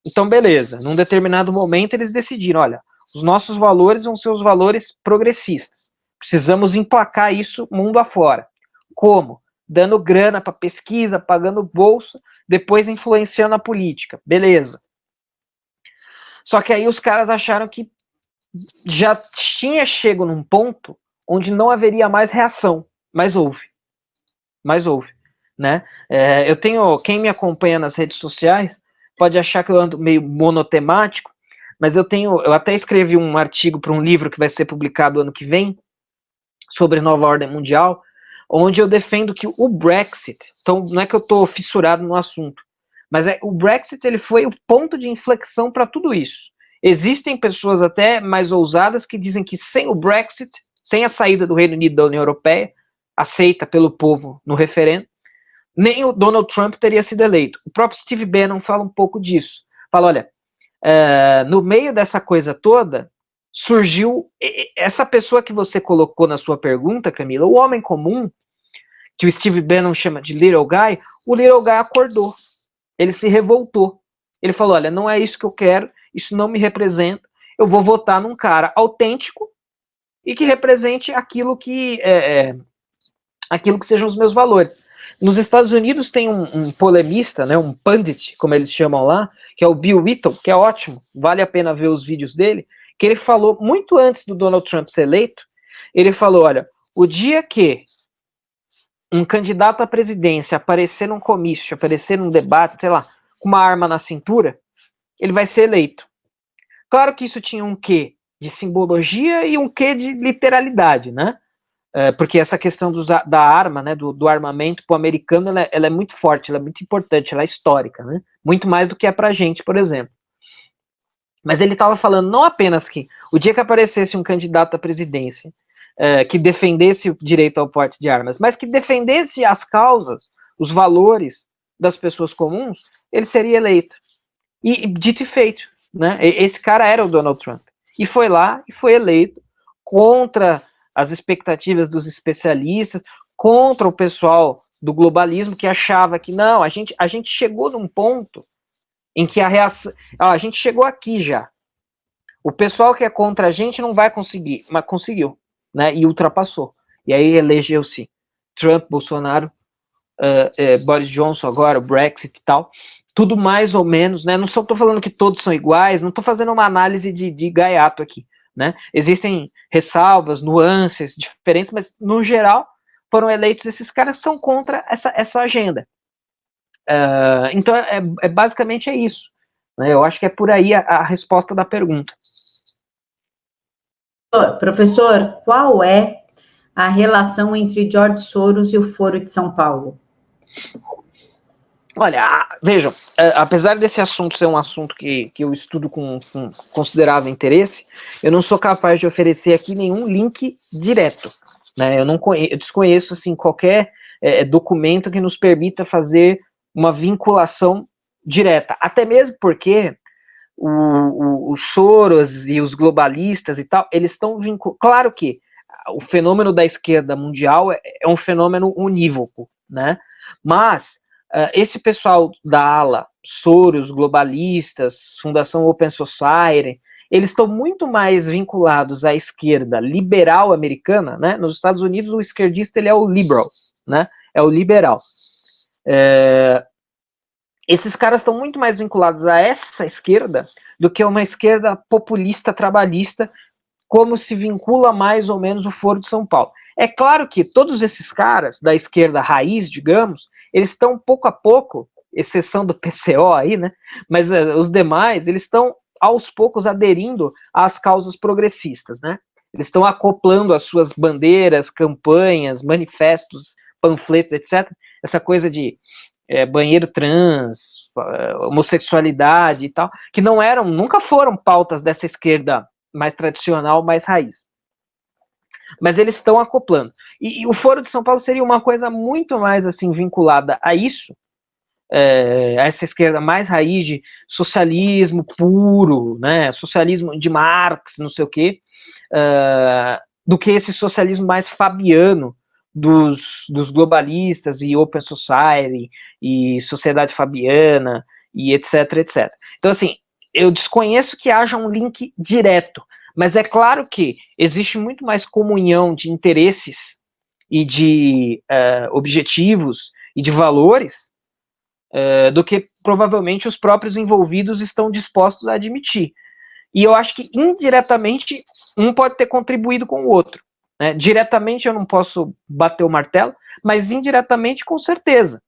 Então, beleza. Num determinado momento, eles decidiram, olha, os nossos valores vão ser os valores progressistas. precisamos emplacar isso mundo afora. Como? Dando grana para pesquisa, pagando bolsa, depois influenciando a política. Beleza. Só que aí os caras acharam que já tinha chego num ponto onde não haveria mais reação, mas houve, né? Eu tenho, quem me acompanha nas redes sociais pode achar que eu ando meio monotemático, mas eu até escrevi um artigo para um livro que vai ser publicado ano que vem sobre nova ordem mundial, onde eu defendo que o Brexit, então não é que eu estou fissurado no assunto, mas o Brexit ele foi o ponto de inflexão para tudo isso. Existem pessoas até mais ousadas que dizem que sem o Brexit, sem a saída do Reino Unido da União Europeia, aceita pelo povo no referendo, nem o Donald Trump teria sido eleito. O próprio Steve Bannon fala um pouco disso. Fala, olha, no meio dessa coisa toda, surgiu essa pessoa que você colocou na sua pergunta, Camila, o homem comum, que o Steve Bannon chama de little guy, o little guy acordou. Ele se revoltou. Ele falou, olha, não é isso que eu quero, isso não me representa, eu vou votar num cara autêntico e que represente aquilo que sejam os meus valores. Nos Estados Unidos tem um polemista, né, um pundit, como eles chamam lá, que é o Bill Whittle, que é ótimo, vale a pena ver os vídeos dele, que ele falou muito antes do Donald Trump ser eleito, ele falou, olha, o dia que um candidato à presidência aparecer num comício, aparecer num debate, sei lá, com uma arma na cintura, ele vai ser eleito. Claro que isso tinha um quê de simbologia e um quê de literalidade, né? Porque essa questão da arma, né, do armamento para o americano, ela é muito forte, ela é muito importante, ela é histórica, né? Muito mais do que é para a gente, por exemplo. Mas ele estava falando não apenas que o dia que aparecesse um candidato à presidência que defendesse o direito ao porte de armas, mas que defendesse as causas, os valores das pessoas comuns, ele seria eleito. E dito e feito, né? Esse cara era o Donald Trump. E foi lá e foi eleito contra as expectativas dos especialistas, contra o pessoal do globalismo que achava que não, a gente chegou num ponto em que a reação, a gente chegou aqui já. O pessoal que é contra a gente não vai conseguir, mas conseguiu, né? E ultrapassou. E aí elegeu-se Trump, Bolsonaro, Boris Johnson agora, o Brexit e tal, tudo mais ou menos, né? Não estou falando que todos são iguais, não estou fazendo uma análise de gaiato aqui, né? Existem ressalvas, nuances, diferenças, mas no geral foram eleitos esses caras que são contra essa agenda. Então, basicamente é isso. Né? Eu acho que é por aí a resposta da pergunta. Professor, qual é a relação entre George Soros e o Foro de São Paulo? Olha, vejam, apesar desse assunto ser um assunto que eu estudo com considerável interesse, eu não sou capaz de oferecer aqui nenhum link direto. Né? Eu desconheço assim, qualquer documento que nos permita fazer uma vinculação direta. Até mesmo porque os Soros e os globalistas e tal, eles estão vinculados. Claro que o fenômeno da esquerda mundial é um fenômeno unívoco, né? Mas esse pessoal da ala, Soros, globalistas, Fundação Open Society, eles estão muito mais vinculados à esquerda liberal americana, né? Nos Estados Unidos, o esquerdista ele é o liberal, né? É o liberal. Esses caras estão muito mais vinculados a essa esquerda do que a uma esquerda populista, trabalhista, como se vincula mais ou menos o Foro de São Paulo. É claro que todos esses caras da esquerda raiz, digamos, eles estão pouco a pouco, exceção do PCO aí, né? Mas os demais, eles estão aos poucos aderindo às causas progressistas, né? Eles estão acoplando as suas bandeiras, campanhas, manifestos, panfletos, etc. Essa coisa de banheiro trans, homossexualidade e tal, que nunca foram pautas dessa esquerda mais tradicional, mais raiz. Mas eles estão acoplando. E o Foro de São Paulo seria uma coisa muito mais assim vinculada a isso, a essa esquerda mais raiz de socialismo puro, né, socialismo de Marx, não sei o quê, do que esse socialismo mais fabiano dos globalistas e Open Society e Sociedade Fabiana e etc, etc. Então, assim, eu desconheço que haja um link direto, Mas é claro que existe muito mais comunhão de interesses e de objetivos e de valores do que provavelmente os próprios envolvidos estão dispostos a admitir. E eu acho que indiretamente um pode ter contribuído com o outro. Né? Diretamente eu não posso bater o martelo, mas indiretamente com certeza.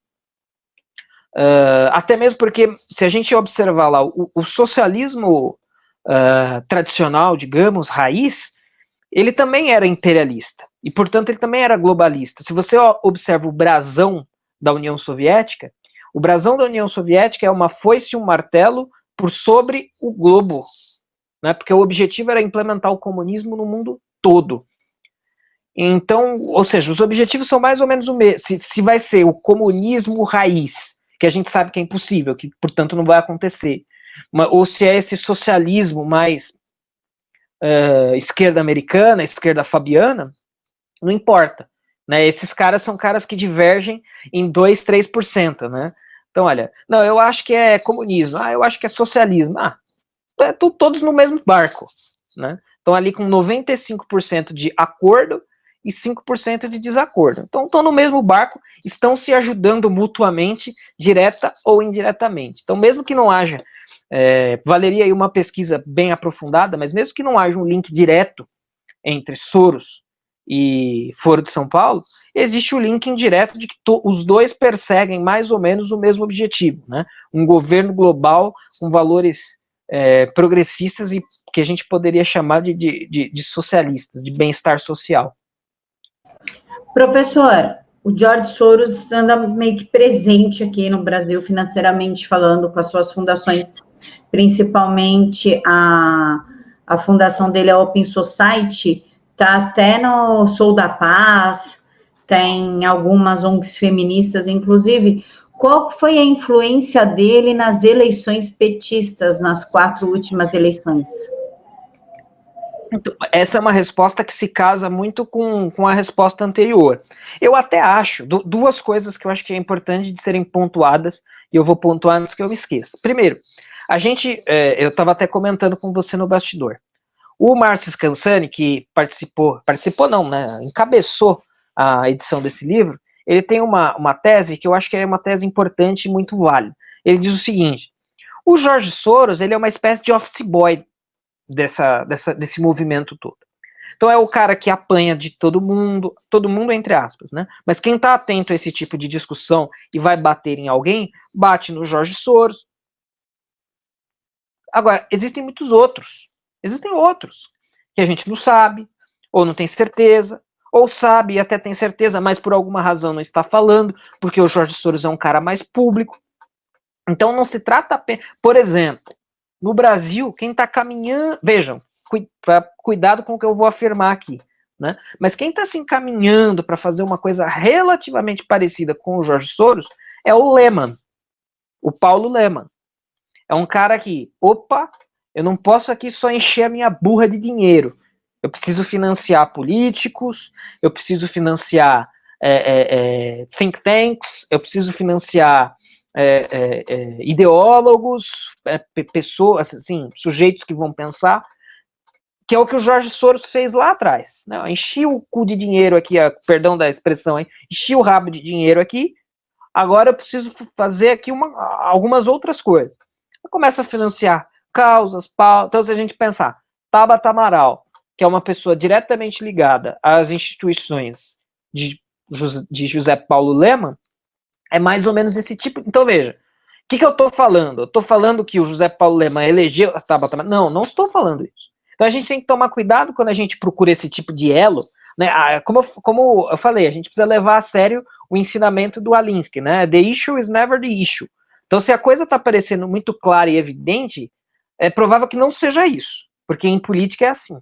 Até mesmo porque, se a gente observar lá, o socialismo tradicional, digamos, raiz, ele também era imperialista. E, portanto, ele também era globalista. Se você observa o brasão da União Soviética, o brasão da União Soviética é uma foice e um martelo por sobre o globo. Né? Porque o objetivo era implementar o comunismo no mundo todo. Então, ou seja, os objetivos são mais ou menos o mesmo. Se vai ser o comunismo raiz, que a gente sabe que é impossível, que, portanto, não vai acontecer, ou se é esse socialismo mais esquerda americana, esquerda fabiana, não importa. Né? Esses caras são caras que divergem em 2, 3%. Né? Então, olha, não, eu acho que é comunismo, eu acho que é socialismo. Todos no mesmo barco. Né? Estão ali com 95% de acordo e 5% de desacordo. Então, estão no mesmo barco, estão se ajudando mutuamente, direta ou indiretamente. Então, mesmo que não haja, valeria aí uma pesquisa bem aprofundada, mas mesmo que não haja um link direto entre Soros e Foro de São Paulo, existe o link indireto de que os dois perseguem mais ou menos o mesmo objetivo, né? Um governo global com valores progressistas e que a gente poderia chamar de socialistas, de bem-estar social. Professor, o George Soros anda meio que presente aqui no Brasil, financeiramente falando, com as suas fundações, principalmente a fundação dele, a Open Society, está até no Sou da Paz, tem algumas ONGs feministas, inclusive. Qual foi a influência dele nas eleições petistas, nas 4 últimas eleições? Então, essa é uma resposta que se casa muito com a resposta anterior. Eu até acho, duas coisas que eu acho que é importante de serem pontuadas, e eu vou pontuar antes que eu me esqueça. Primeiro, eu estava até comentando com você no bastidor. O Márcio Scansani, que participou não, né, encabeçou a edição desse livro, ele tem uma tese que eu acho que é uma tese importante e muito válida. Ele diz o seguinte: o George Soros, ele é uma espécie de office boy desse movimento todo. Então é o cara que apanha de todo mundo entre aspas, né? Mas quem está atento a esse tipo de discussão e vai bater em alguém, bate no George Soros. Agora, existem muitos outros. Existem outros que a gente não sabe, ou não tem certeza, ou sabe e até tem certeza, mas por alguma razão não está falando, porque o George Soros é um cara mais público. Então não se trata apenas... Por exemplo, no Brasil, quem está caminhando... Vejam, cuidado com o que eu vou afirmar aqui. Né? Mas quem está se encaminhando para fazer uma coisa relativamente parecida com o George Soros é o Lehman, o Paulo Lehman. É um cara que, eu não posso aqui só encher a minha burra de dinheiro. Eu preciso financiar políticos, eu preciso financiar think tanks, eu preciso financiar ideólogos, pessoas, assim, sujeitos que vão pensar, que é o que o George Soros fez lá atrás. Né? Enchi o cu de dinheiro aqui, perdão da expressão, enchi o rabo de dinheiro aqui, agora eu preciso fazer aqui algumas outras coisas. Começa a financiar causas, pautas. Então, se a gente pensar, Tabata Amaral, que é uma pessoa diretamente ligada às instituições de José Paulo Lehmann, é mais ou menos esse tipo. Então, veja, o que eu estou falando? Eu estou falando que o José Paulo Lehmann elegeu a Tabata Amaral? Não estou falando isso. Então, a gente tem que tomar cuidado quando a gente procura esse tipo de elo. Né? Como eu falei, a gente precisa levar a sério o ensinamento do Alinsky, né? The issue is never the issue. Então, se a coisa está parecendo muito clara e evidente, é provável que não seja isso, porque em política é assim.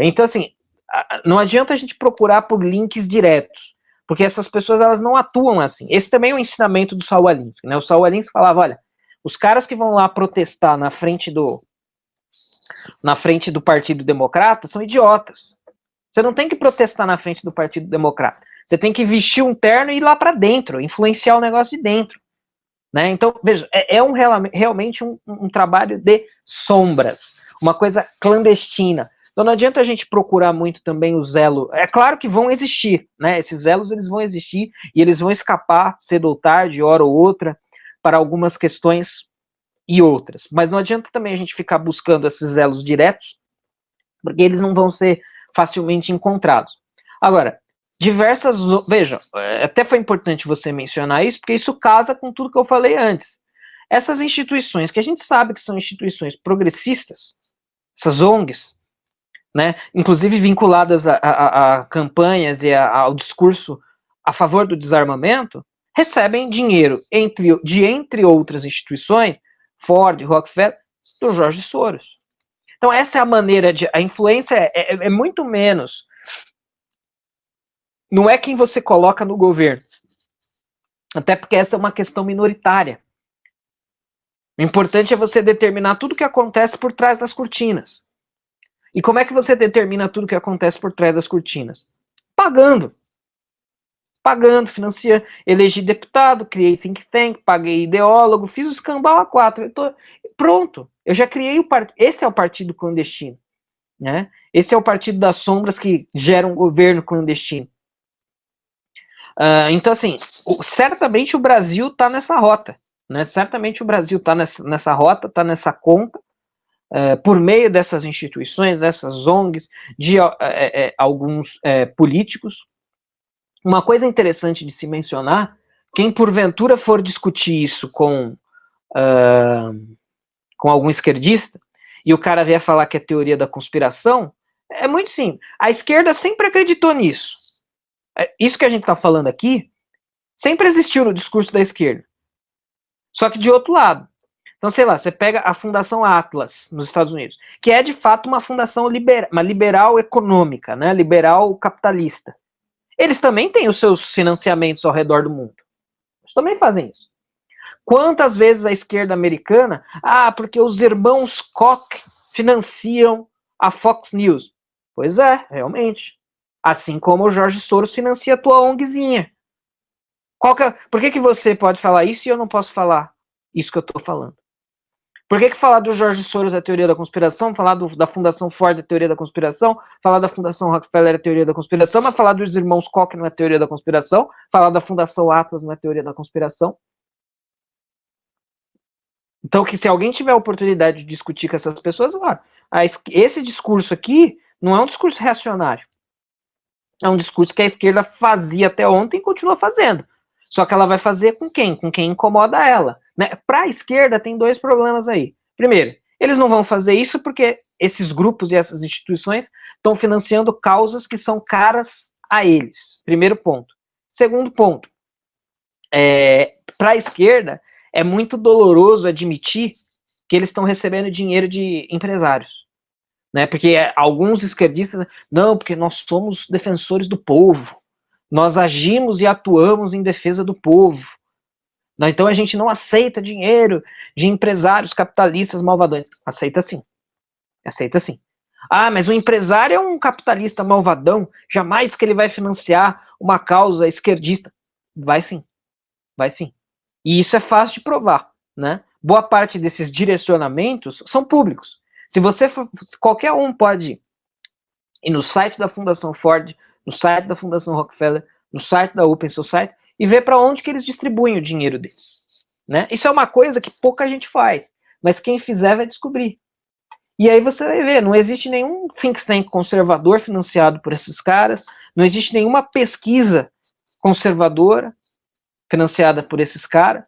Então, assim, não adianta a gente procurar por links diretos, porque essas pessoas elas não atuam assim. Esse também é o ensinamento do Saul Alinsky, né? O Saul Alinsky falava, olha, os caras que vão lá protestar na frente do Partido Democrata são idiotas. Você não tem que protestar na frente do Partido Democrata. Você tem que vestir um terno e ir lá para dentro, influenciar o negócio de dentro. Né? Então, veja, realmente um trabalho de sombras. uma coisa clandestina. Então não adianta a gente procurar muito também o zelo. É claro que vão existir, né? Esses elos eles vão existir e eles vão escapar cedo ou tarde, hora ou outra, para algumas questões e outras. Mas não adianta também a gente ficar buscando esses elos diretos, porque eles não vão ser facilmente encontrados. Agora, veja, até foi importante você mencionar isso, porque isso casa com tudo que eu falei antes. Essas instituições, que a gente sabe que são instituições progressistas, essas ONGs, né, inclusive vinculadas a campanhas e ao discurso a favor do desarmamento, recebem dinheiro, entre outras instituições, Ford, Rockefeller, do George Soros. Então essa é a maneira a influência é muito menos, não é quem você coloca no governo, até porque essa é uma questão minoritária. O importante é você determinar tudo o que acontece por trás das cortinas. E como é que você determina tudo o que acontece por trás das cortinas? Pagando, financiando. Elegi deputado, criei think tank, paguei ideólogo, fiz o escambau A4. Pronto, eu já criei o partido. Esse é o partido clandestino. Né? Esse é o partido das sombras que gera um governo clandestino. Então, assim, certamente o Brasil está nessa rota. Né? Certamente o Brasil está nessa rota, está nessa conta, por meio dessas instituições, dessas ONGs, de alguns políticos. Uma coisa interessante de se mencionar, quem porventura for discutir isso com algum esquerdista, e o cara vier falar que é teoria da conspiração, é muito simples. A esquerda sempre acreditou nisso. Isso que a gente está falando aqui, sempre existiu no discurso da esquerda. Só que de outro lado. Então, sei lá, você pega a Fundação Atlas, nos Estados Unidos, que é de fato uma fundação uma liberal econômica, né, liberal capitalista. Eles também têm os seus financiamentos ao redor do mundo. Eles também fazem isso. Quantas vezes a esquerda americana, porque os irmãos Koch financiam a Fox News. Pois é, realmente. Assim como o George Soros financia a tua ONGzinha. Por que você pode falar isso e eu não posso falar isso que eu estou falando? Por que falar do George Soros é teoria da conspiração, falar da Fundação Ford é teoria da conspiração, falar da Fundação Rockefeller é teoria da conspiração, mas falar dos irmãos Koch não é teoria da conspiração, falar da Fundação Atlas não é teoria da conspiração? Então, que se alguém tiver a oportunidade de discutir com essas pessoas, esse discurso aqui não é um discurso reacionário. É um discurso que a esquerda fazia até ontem e continua fazendo. Só que ela vai fazer com quem? Com quem incomoda ela. Né? Para a esquerda tem dois problemas aí. Primeiro, eles não vão fazer isso porque esses grupos e essas instituições estão financiando causas que são caras a eles. Primeiro ponto. Segundo ponto, para a esquerda é muito doloroso admitir que eles estão recebendo dinheiro de empresários. Né? Porque alguns esquerdistas, não, porque nós somos defensores do povo. Nós agimos e atuamos em defesa do povo. Então a gente não aceita dinheiro de empresários capitalistas malvadões. Aceita sim. Aceita sim. Mas o empresário é um capitalista malvadão, jamais que ele vai financiar uma causa esquerdista. Vai sim. Vai sim. E isso é fácil de provar. Né? Boa parte desses direcionamentos são públicos. Se qualquer um pode ir no site da Fundação Ford, no site da Fundação Rockefeller, no site da Open Society, e ver para onde que eles distribuem o dinheiro deles. Né? Isso é uma coisa que pouca gente faz, mas quem fizer vai descobrir. E aí você vai ver, não existe nenhum think tank conservador financiado por esses caras, não existe nenhuma pesquisa conservadora financiada por esses caras.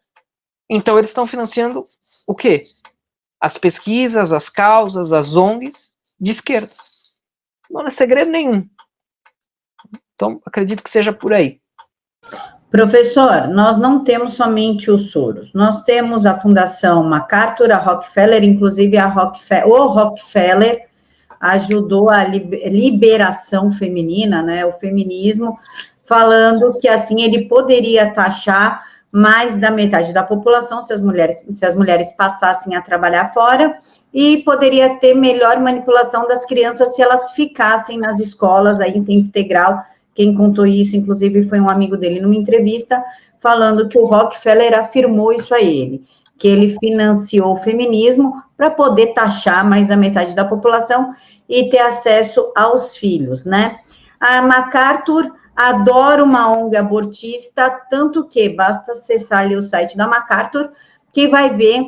Então eles estão financiando o quê? As pesquisas, as causas, as ONGs de esquerda. Não é segredo nenhum. Então, acredito que seja por aí. Professor, nós não temos somente o Soros, nós temos a Fundação MacArthur, a Rockefeller, inclusive o Rockefeller ajudou a liberação feminina, né, o feminismo, falando que assim ele poderia taxar mais da metade da população se as mulheres passassem a trabalhar fora, e poderia ter melhor manipulação das crianças se elas ficassem nas escolas aí em tempo integral. Quem contou isso, inclusive, foi um amigo dele numa entrevista, falando que o Rockefeller afirmou isso a ele, que ele financiou o feminismo para poder taxar mais da metade da população e ter acesso aos filhos, né? A MacArthur adora uma ONG abortista, tanto que basta acessar ali o site da MacArthur, que vai ver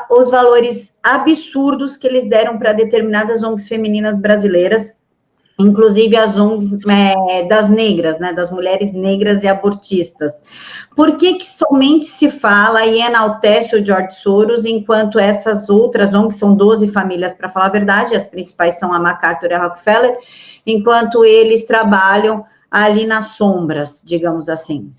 os valores absurdos que eles deram para determinadas ONGs femininas brasileiras, inclusive as ONGs das negras, né, das mulheres negras e abortistas. Por que somente se fala e enaltece o George Soros, enquanto essas outras ONGs, são 12 famílias, para falar a verdade, as principais são a MacArthur e a Rockefeller, enquanto eles trabalham ali nas sombras, digamos assim?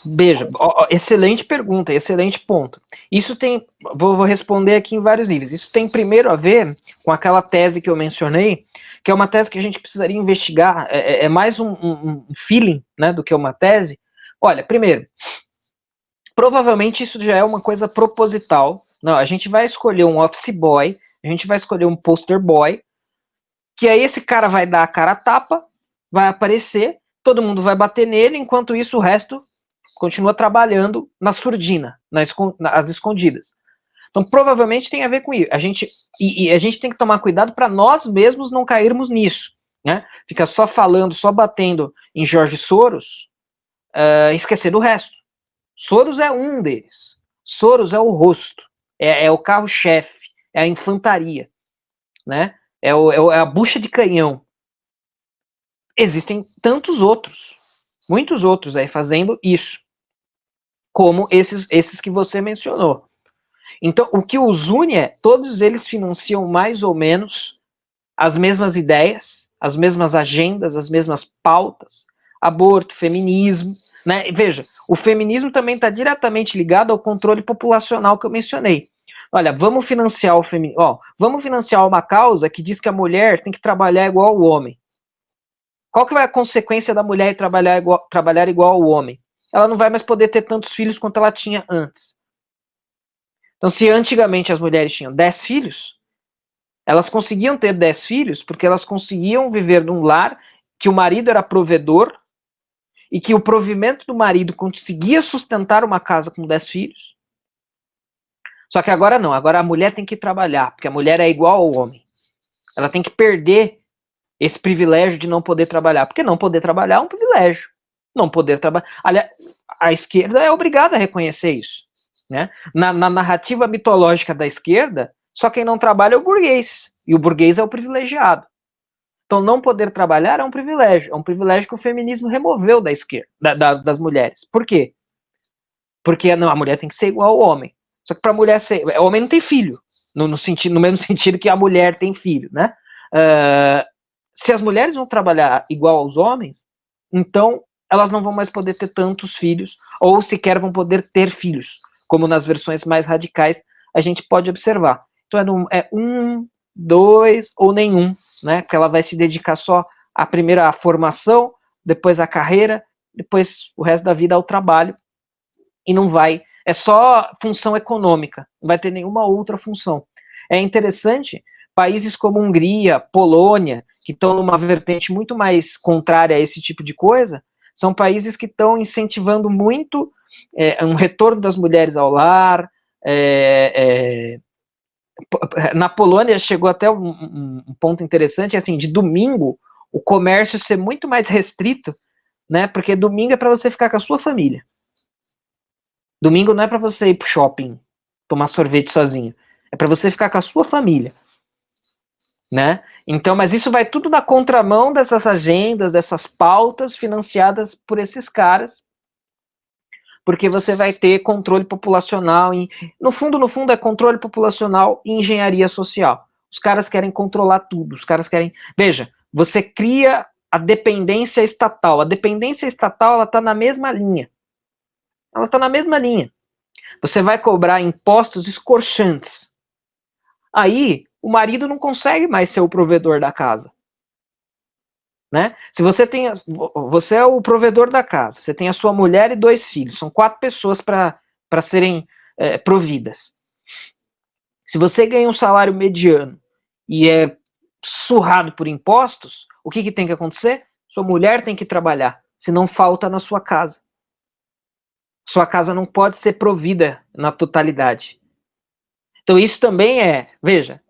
Veja, excelente pergunta, excelente ponto. Isso tem, vou responder aqui em vários níveis. Isso tem primeiro a ver com aquela tese que eu mencionei, que é uma tese que a gente precisaria investigar, é mais um feeling, né, do que uma tese. Olha, primeiro, provavelmente isso já é uma coisa proposital. Não, a gente vai escolher um office boy, a gente vai escolher um poster boy, que aí esse cara vai dar a cara a tapa, vai aparecer, todo mundo vai bater nele, enquanto isso o resto continua trabalhando na surdina, nas escondidas. Então, provavelmente tem a ver com isso. A gente tem que tomar cuidado para nós mesmos não cairmos nisso, né? Fica só falando, só batendo em George Soros, esquecer do resto. Soros é um deles. Soros é o rosto, é o carro-chefe, é a infantaria, né? É a bucha de canhão. Existem tantos outros, muitos outros aí fazendo isso, como esses que você mencionou. Então, o que os une é, todos eles financiam mais ou menos as mesmas ideias, as mesmas agendas, as mesmas pautas, aborto, feminismo, né? E veja, o feminismo também está diretamente ligado ao controle populacional que eu mencionei. Olha, vamos financiar o feminismo, vamos financiar uma causa que diz que a mulher tem que trabalhar igual ao homem. Qual que vai a consequência da mulher trabalhar igual ao homem? Ela não vai mais poder ter tantos filhos quanto ela tinha antes. Então, se antigamente as mulheres tinham 10 filhos, elas conseguiam ter 10 filhos porque elas conseguiam viver num lar que o marido era provedor e que o provimento do marido conseguia sustentar uma casa com 10 filhos. Só que agora não, agora a mulher tem que trabalhar, porque a mulher é igual ao homem. Ela tem que perder esse privilégio de não poder trabalhar, porque não poder trabalhar é um privilégio. Não poder trabalhar. Aliás, a esquerda é obrigada a reconhecer isso, né? Na narrativa mitológica da esquerda, só quem não trabalha é o burguês, e o burguês é o privilegiado. Então, não poder trabalhar é um privilégio que o feminismo removeu da esquerda, das mulheres. Por quê? Porque não, a mulher tem que ser igual ao homem. Só que para a mulher ser, o homem não tem filho, no mesmo sentido que a mulher tem filho, né? Se as mulheres vão trabalhar igual aos homens, então elas não vão mais poder ter tantos filhos, ou sequer vão poder ter filhos, como nas versões mais radicais a gente pode observar. Então é um, dois ou nenhum, né? Porque ela vai se dedicar só à primeira formação, depois à carreira, depois o resto da vida ao trabalho, e não vai, é só função econômica, não vai ter nenhuma outra função. É interessante, países como Hungria, Polônia, que estão numa vertente muito mais contrária a esse tipo de coisa, são países que estão incentivando muito um retorno das mulheres ao lar. Na Polônia chegou até um ponto interessante, assim, de domingo o comércio ser muito mais restrito, né? Porque domingo é para você ficar com a sua família. Domingo não é para você ir pro shopping tomar sorvete sozinho, é para você ficar com a sua família, né? Então, mas isso vai tudo na contramão dessas agendas, dessas pautas financiadas por esses caras, porque você vai ter controle populacional, no fundo é controle populacional e engenharia social. Os caras querem controlar tudo, os caras querem... Veja, você cria a dependência estatal. A dependência estatal, ela está na mesma linha. Ela está na mesma linha. Você vai cobrar impostos escorchantes. Aí, o marido não consegue mais ser o provedor da casa. Né? Se você é o provedor da casa, você tem a sua mulher e 2 filhos, são 4 pessoas para serem providas. Se você ganha um salário mediano e é surrado por impostos, o que tem que acontecer? Sua mulher tem que trabalhar, senão falta na sua casa. Sua casa não pode ser provida na totalidade. Então isso também veja,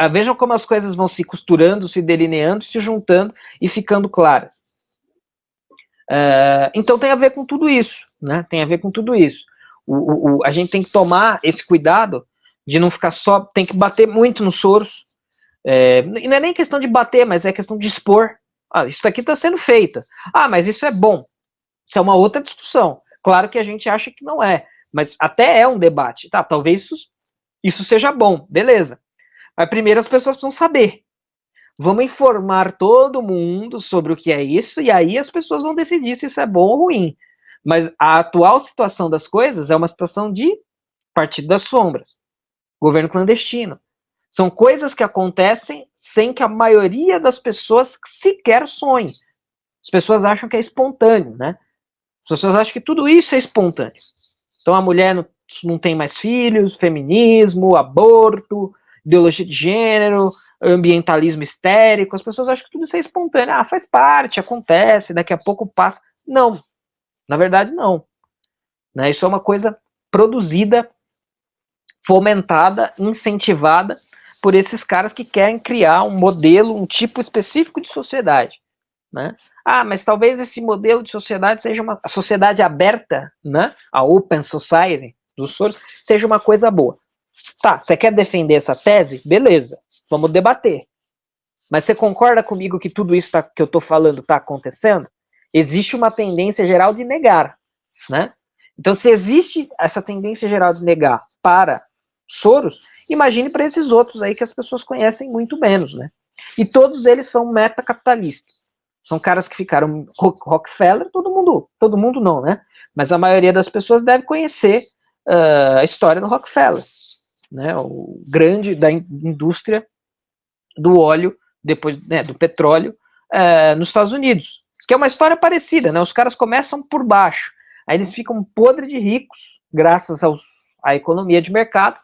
vejam como as coisas vão se costurando, se delineando, se juntando e ficando claras. Então tem a ver com tudo isso, né? Tem a ver com tudo isso. A gente tem que tomar esse cuidado de não ficar só, tem que bater muito nos soros. E não é nem questão de bater, mas é questão de expor. Isso aqui está sendo feito. Mas isso é bom. Isso é uma outra discussão. Claro que a gente acha que não é, mas até é um debate. Tá, talvez isso seja bom, beleza. Mas primeiro as pessoas precisam saber. Vamos informar todo mundo sobre o que é isso, e aí as pessoas vão decidir se isso é bom ou ruim. Mas a atual situação das coisas é uma situação de Partido das Sombras, governo clandestino. São coisas que acontecem sem que a maioria das pessoas sequer sonhe. As pessoas acham que é espontâneo, né? As pessoas acham que tudo isso é espontâneo. Então a mulher não tem mais filhos, feminismo, aborto, ideologia de gênero, ambientalismo histérico. As pessoas acham que tudo isso é espontâneo. Faz parte, acontece, daqui a pouco passa. Não, na verdade não. Né? Isso é uma coisa produzida, fomentada, incentivada por esses caras que querem criar um modelo, um tipo específico de sociedade. Né? Mas talvez esse modelo de sociedade seja a sociedade aberta, né? A Open Society dos Soros, seja uma coisa boa. Tá, você quer defender essa tese? Beleza, vamos debater. Mas você concorda comigo que tudo isso que eu estou falando está acontecendo? Existe uma tendência geral de negar, né? Então, se existe essa tendência geral de negar para Soros, imagine para esses outros aí que as pessoas conhecem muito menos, né? E todos eles são metacapitalistas. São caras que ficaram Rockefeller, todo mundo não, né? Mas a maioria das pessoas deve conhecer a história do Rockefeller, né? O grande da indústria do óleo, depois, né, do petróleo, nos Estados Unidos. Que é uma história parecida, né? Os caras começam por baixo, aí eles ficam podre de ricos, graças à economia de mercado,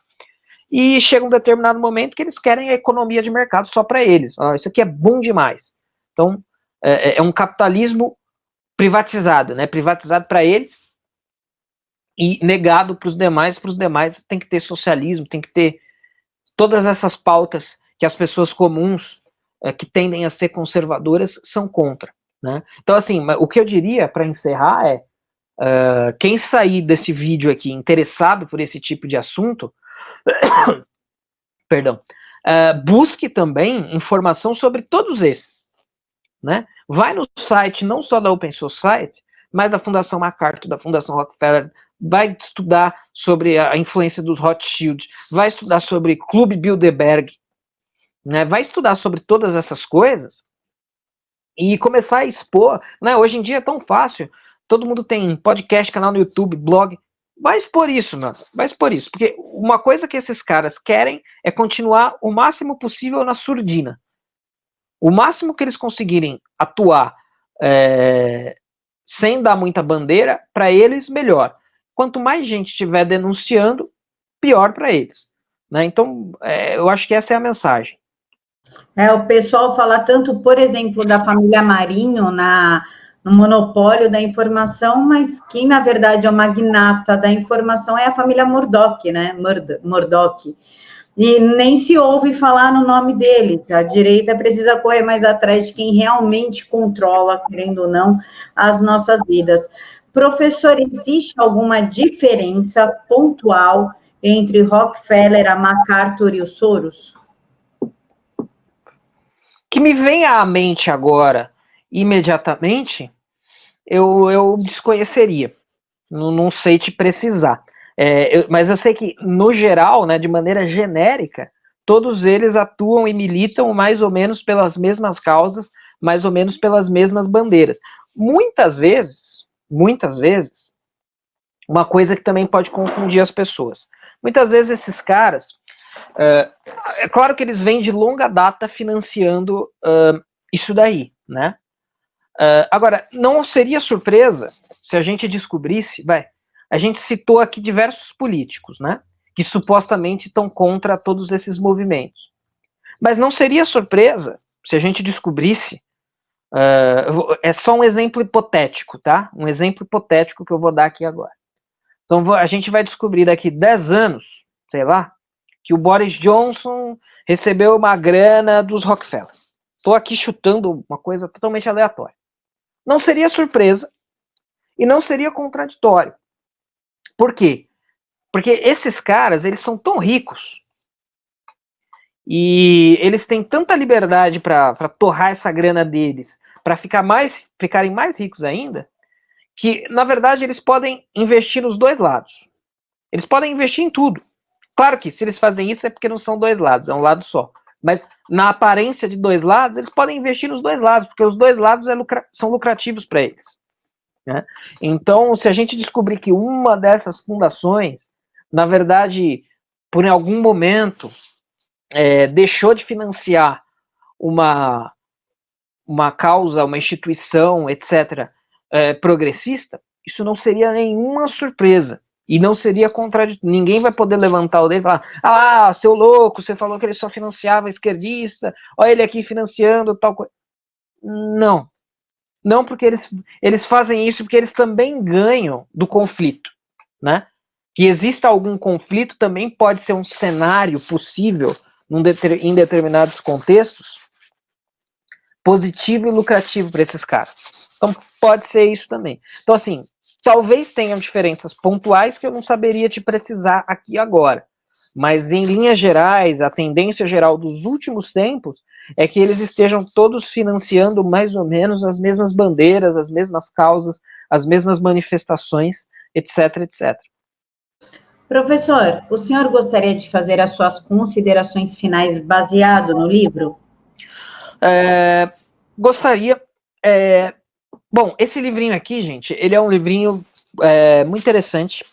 e chega um determinado momento que eles querem a economia de mercado só para eles. Isso aqui é bom demais. Então, é um capitalismo privatizado, né? Privatizado para eles e negado para os demais. Para os demais tem que ter socialismo, tem que ter todas essas pautas que as pessoas comuns que tendem a ser conservadoras são contra. Né? Então, assim, o que eu diria para encerrar é quem sair desse vídeo aqui interessado por esse tipo de assunto, perdão, busque também informação sobre todos esses. Né? Vai no site não só da Open Society, mas da Fundação MacArthur, da Fundação Rockefeller, vai estudar sobre a influência dos Rothschild, vai estudar sobre Clube Bilderberg, né? Vai estudar sobre todas essas coisas e começar a expor. Né? Hoje em dia é tão fácil, todo mundo tem podcast, canal no YouTube, blog. Vai expor isso, mano. Vai expor isso. Porque uma coisa que esses caras querem é continuar o máximo possível na surdina. O máximo que eles conseguirem atuar sem dar muita bandeira, para eles, melhor. Quanto mais gente estiver denunciando, pior para eles. Né? Então, eu acho que essa é a mensagem. O pessoal fala tanto, por exemplo, da família Marinho no monopólio da informação, mas quem, na verdade, é o magnata da informação é a família Murdoch, né? Murdoch. E nem se ouve falar no nome deles. A direita precisa correr mais atrás de quem realmente controla, querendo ou não, as nossas vidas. Professor, existe alguma diferença pontual entre Rockefeller, a MacArthur e o Soros? Que me vem à mente agora, imediatamente, eu desconheceria. Não sei te precisar. Mas eu sei que, no geral, né, de maneira genérica, todos eles atuam e militam mais ou menos pelas mesmas causas, mais ou menos pelas mesmas bandeiras. Muitas vezes, uma coisa que também pode confundir as pessoas. Muitas vezes esses caras, é claro que eles vêm de longa data financiando isso daí, né? Agora, não seria surpresa se a gente descobrisse, a gente citou aqui diversos políticos, né, que supostamente estão contra todos esses movimentos. Mas não seria surpresa se a gente descobrisse, é só um exemplo hipotético, tá? Um exemplo hipotético que eu vou dar aqui agora. Então a gente vai descobrir daqui 10 anos, sei lá, que o Boris Johnson recebeu uma grana dos Rockefeller. Estou aqui chutando uma coisa totalmente aleatória. Não seria surpresa e não seria contraditório. Por quê? Porque esses caras, eles são tão ricos e eles têm tanta liberdade para torrar essa grana deles, para ficarem mais ricos ainda, que, na verdade, eles podem investir nos dois lados. Eles podem investir em tudo. Claro que se eles fazem isso é porque não são dois lados, é um lado só. Mas na aparência de dois lados, eles podem investir nos dois lados, porque os dois lados são lucrativos para eles. Né? Então, se a gente descobrir que uma dessas fundações, na verdade, por algum momento, deixou de financiar uma causa, uma instituição, etc., progressista, isso não seria nenhuma surpresa. E não seria contraditório. Ninguém vai poder levantar o dedo e falar: ah, seu louco, você falou que ele só financiava esquerdista, olha ele aqui financiando tal coisa. Não. Não, porque eles fazem isso porque eles também ganham do conflito. Né? Que exista algum conflito também pode ser um cenário possível em determinados contextos positivo e lucrativo para esses caras. Então pode ser isso também. Então assim, talvez tenham diferenças pontuais que eu não saberia te precisar aqui agora, mas em linhas gerais, a tendência geral dos últimos tempos é que eles estejam todos financiando mais ou menos as mesmas bandeiras, as mesmas causas, as mesmas manifestações, etc, etc. Professor, o senhor gostaria de fazer as suas considerações finais baseado no livro? Gostaria. Bom, esse livrinho aqui, gente, ele é um livrinho muito interessante.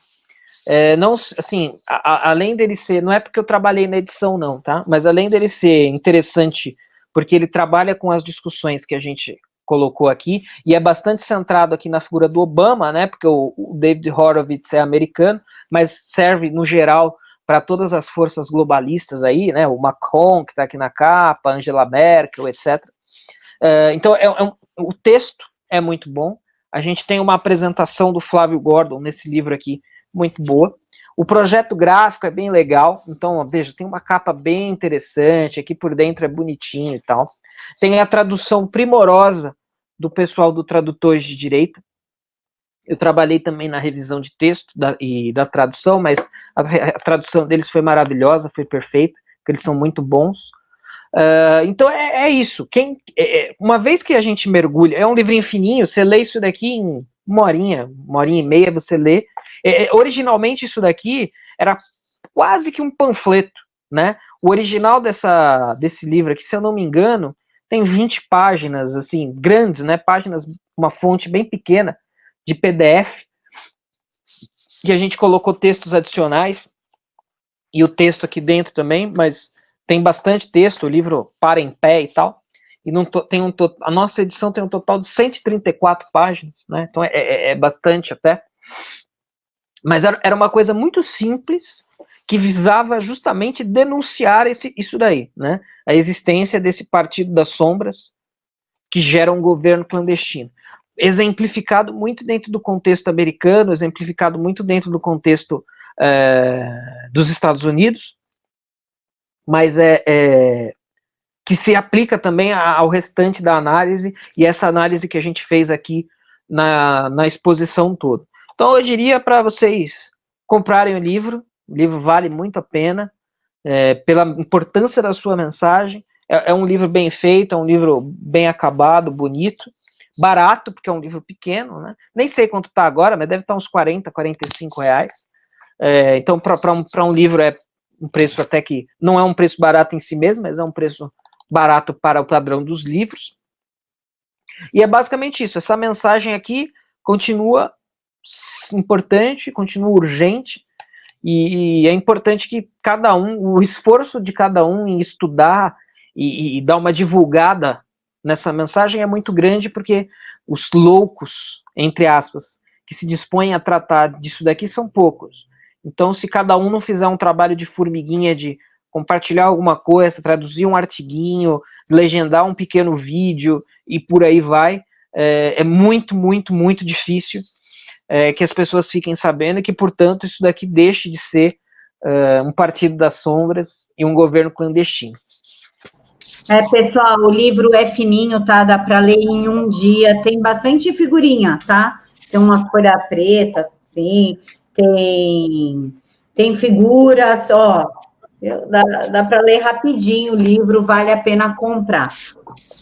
Não, assim, além dele ser, não é porque eu trabalhei na edição não, tá? Mas além dele ser interessante, porque ele trabalha com as discussões que a gente colocou aqui, e é bastante centrado aqui na figura do Obama, né? Porque o David Horowitz é americano, mas serve no geral para todas as forças globalistas aí, né? O Macron, que está aqui na capa, Angela Merkel, etc. Então, o texto é muito bom. A gente tem uma apresentação do Flávio Gordon nesse livro aqui, muito boa. O projeto gráfico é bem legal, então, veja, tem uma capa bem interessante, aqui por dentro é bonitinho e tal. Tem a tradução primorosa do pessoal do Tradutores de Direita. Eu trabalhei também na revisão de texto e da tradução, mas a tradução deles foi maravilhosa, foi perfeita, porque eles são muito bons. Então é isso. Uma vez que a gente mergulha, é um livrinho fininho, você lê isso daqui em uma horinha e meia, você lê. Originalmente isso daqui era quase que um panfleto, né? O original desse livro aqui, se eu não me engano, tem 20 páginas, assim, grandes, né? Páginas, uma fonte bem pequena de PDF, que a gente colocou textos adicionais e o texto aqui dentro também, mas tem bastante texto, o livro para em pé e tal, e a nossa edição tem um total de 134 páginas, né? Então é bastante até. Mas era uma coisa muito simples, que visava justamente denunciar isso daí, né? A existência desse partido das sombras que gera um governo clandestino. Exemplificado muito dentro do contexto americano, exemplificado muito dentro do contexto dos Estados Unidos, mas que se aplica também ao restante da análise, e essa análise que a gente fez aqui na exposição toda. Então eu diria para vocês comprarem o livro vale muito a pena, pela importância da sua mensagem, é um livro bem feito, é um livro bem acabado, bonito, barato, porque é um livro pequeno, né? Nem sei quanto está agora, mas deve estar uns 40, 45 reais. Então, para um livro é um preço até que não é um preço barato em si mesmo, mas é um preço barato para o padrão dos livros. E é basicamente isso. Essa mensagem aqui continua importante, continua urgente, e é importante que o esforço de cada um em estudar e dar uma divulgada nessa mensagem é muito grande, porque os loucos, entre aspas, que se dispõem a tratar disso daqui são poucos. Então, se cada um não fizer um trabalho de formiguinha, de compartilhar alguma coisa, traduzir um artiguinho, legendar um pequeno vídeo e por aí vai, é muito, muito, muito difícil que as pessoas fiquem sabendo e que, portanto, isso daqui deixe de ser um partido das sombras e um governo clandestino. Pessoal, o livro é fininho, tá? Dá para ler em um dia. Tem bastante figurinha, tá? Tem uma folha preta, sim. Tem figuras, ó. Dá para ler rapidinho o livro, vale a pena comprar.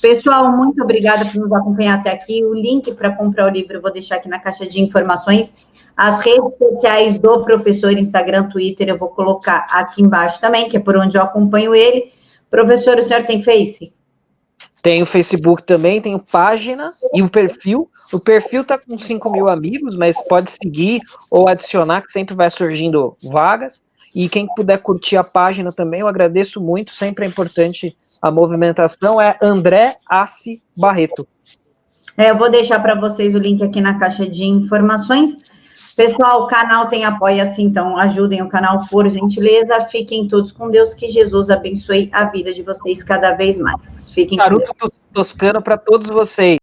Pessoal, muito obrigada por nos acompanhar até aqui. O link para comprar o livro eu vou deixar aqui na caixa de informações. As redes sociais do professor, Instagram, Twitter, eu vou colocar aqui embaixo também, que é por onde eu acompanho ele. Professor, o senhor tem Face? Tem o Facebook também, tem página e o perfil. O perfil tá com 5 mil amigos, mas pode seguir ou adicionar, que sempre vai surgindo vagas. E quem puder curtir a página também, eu agradeço muito, sempre é importante a movimentação, é André Assi Barreto. Eu vou deixar para vocês o link aqui na caixa de informações. Pessoal, o canal tem Apoia-se, então ajudem o canal, por gentileza. Fiquem todos com Deus, que Jesus abençoe a vida de vocês cada vez mais. Fiquem com Deus. Charuto toscano para todos vocês.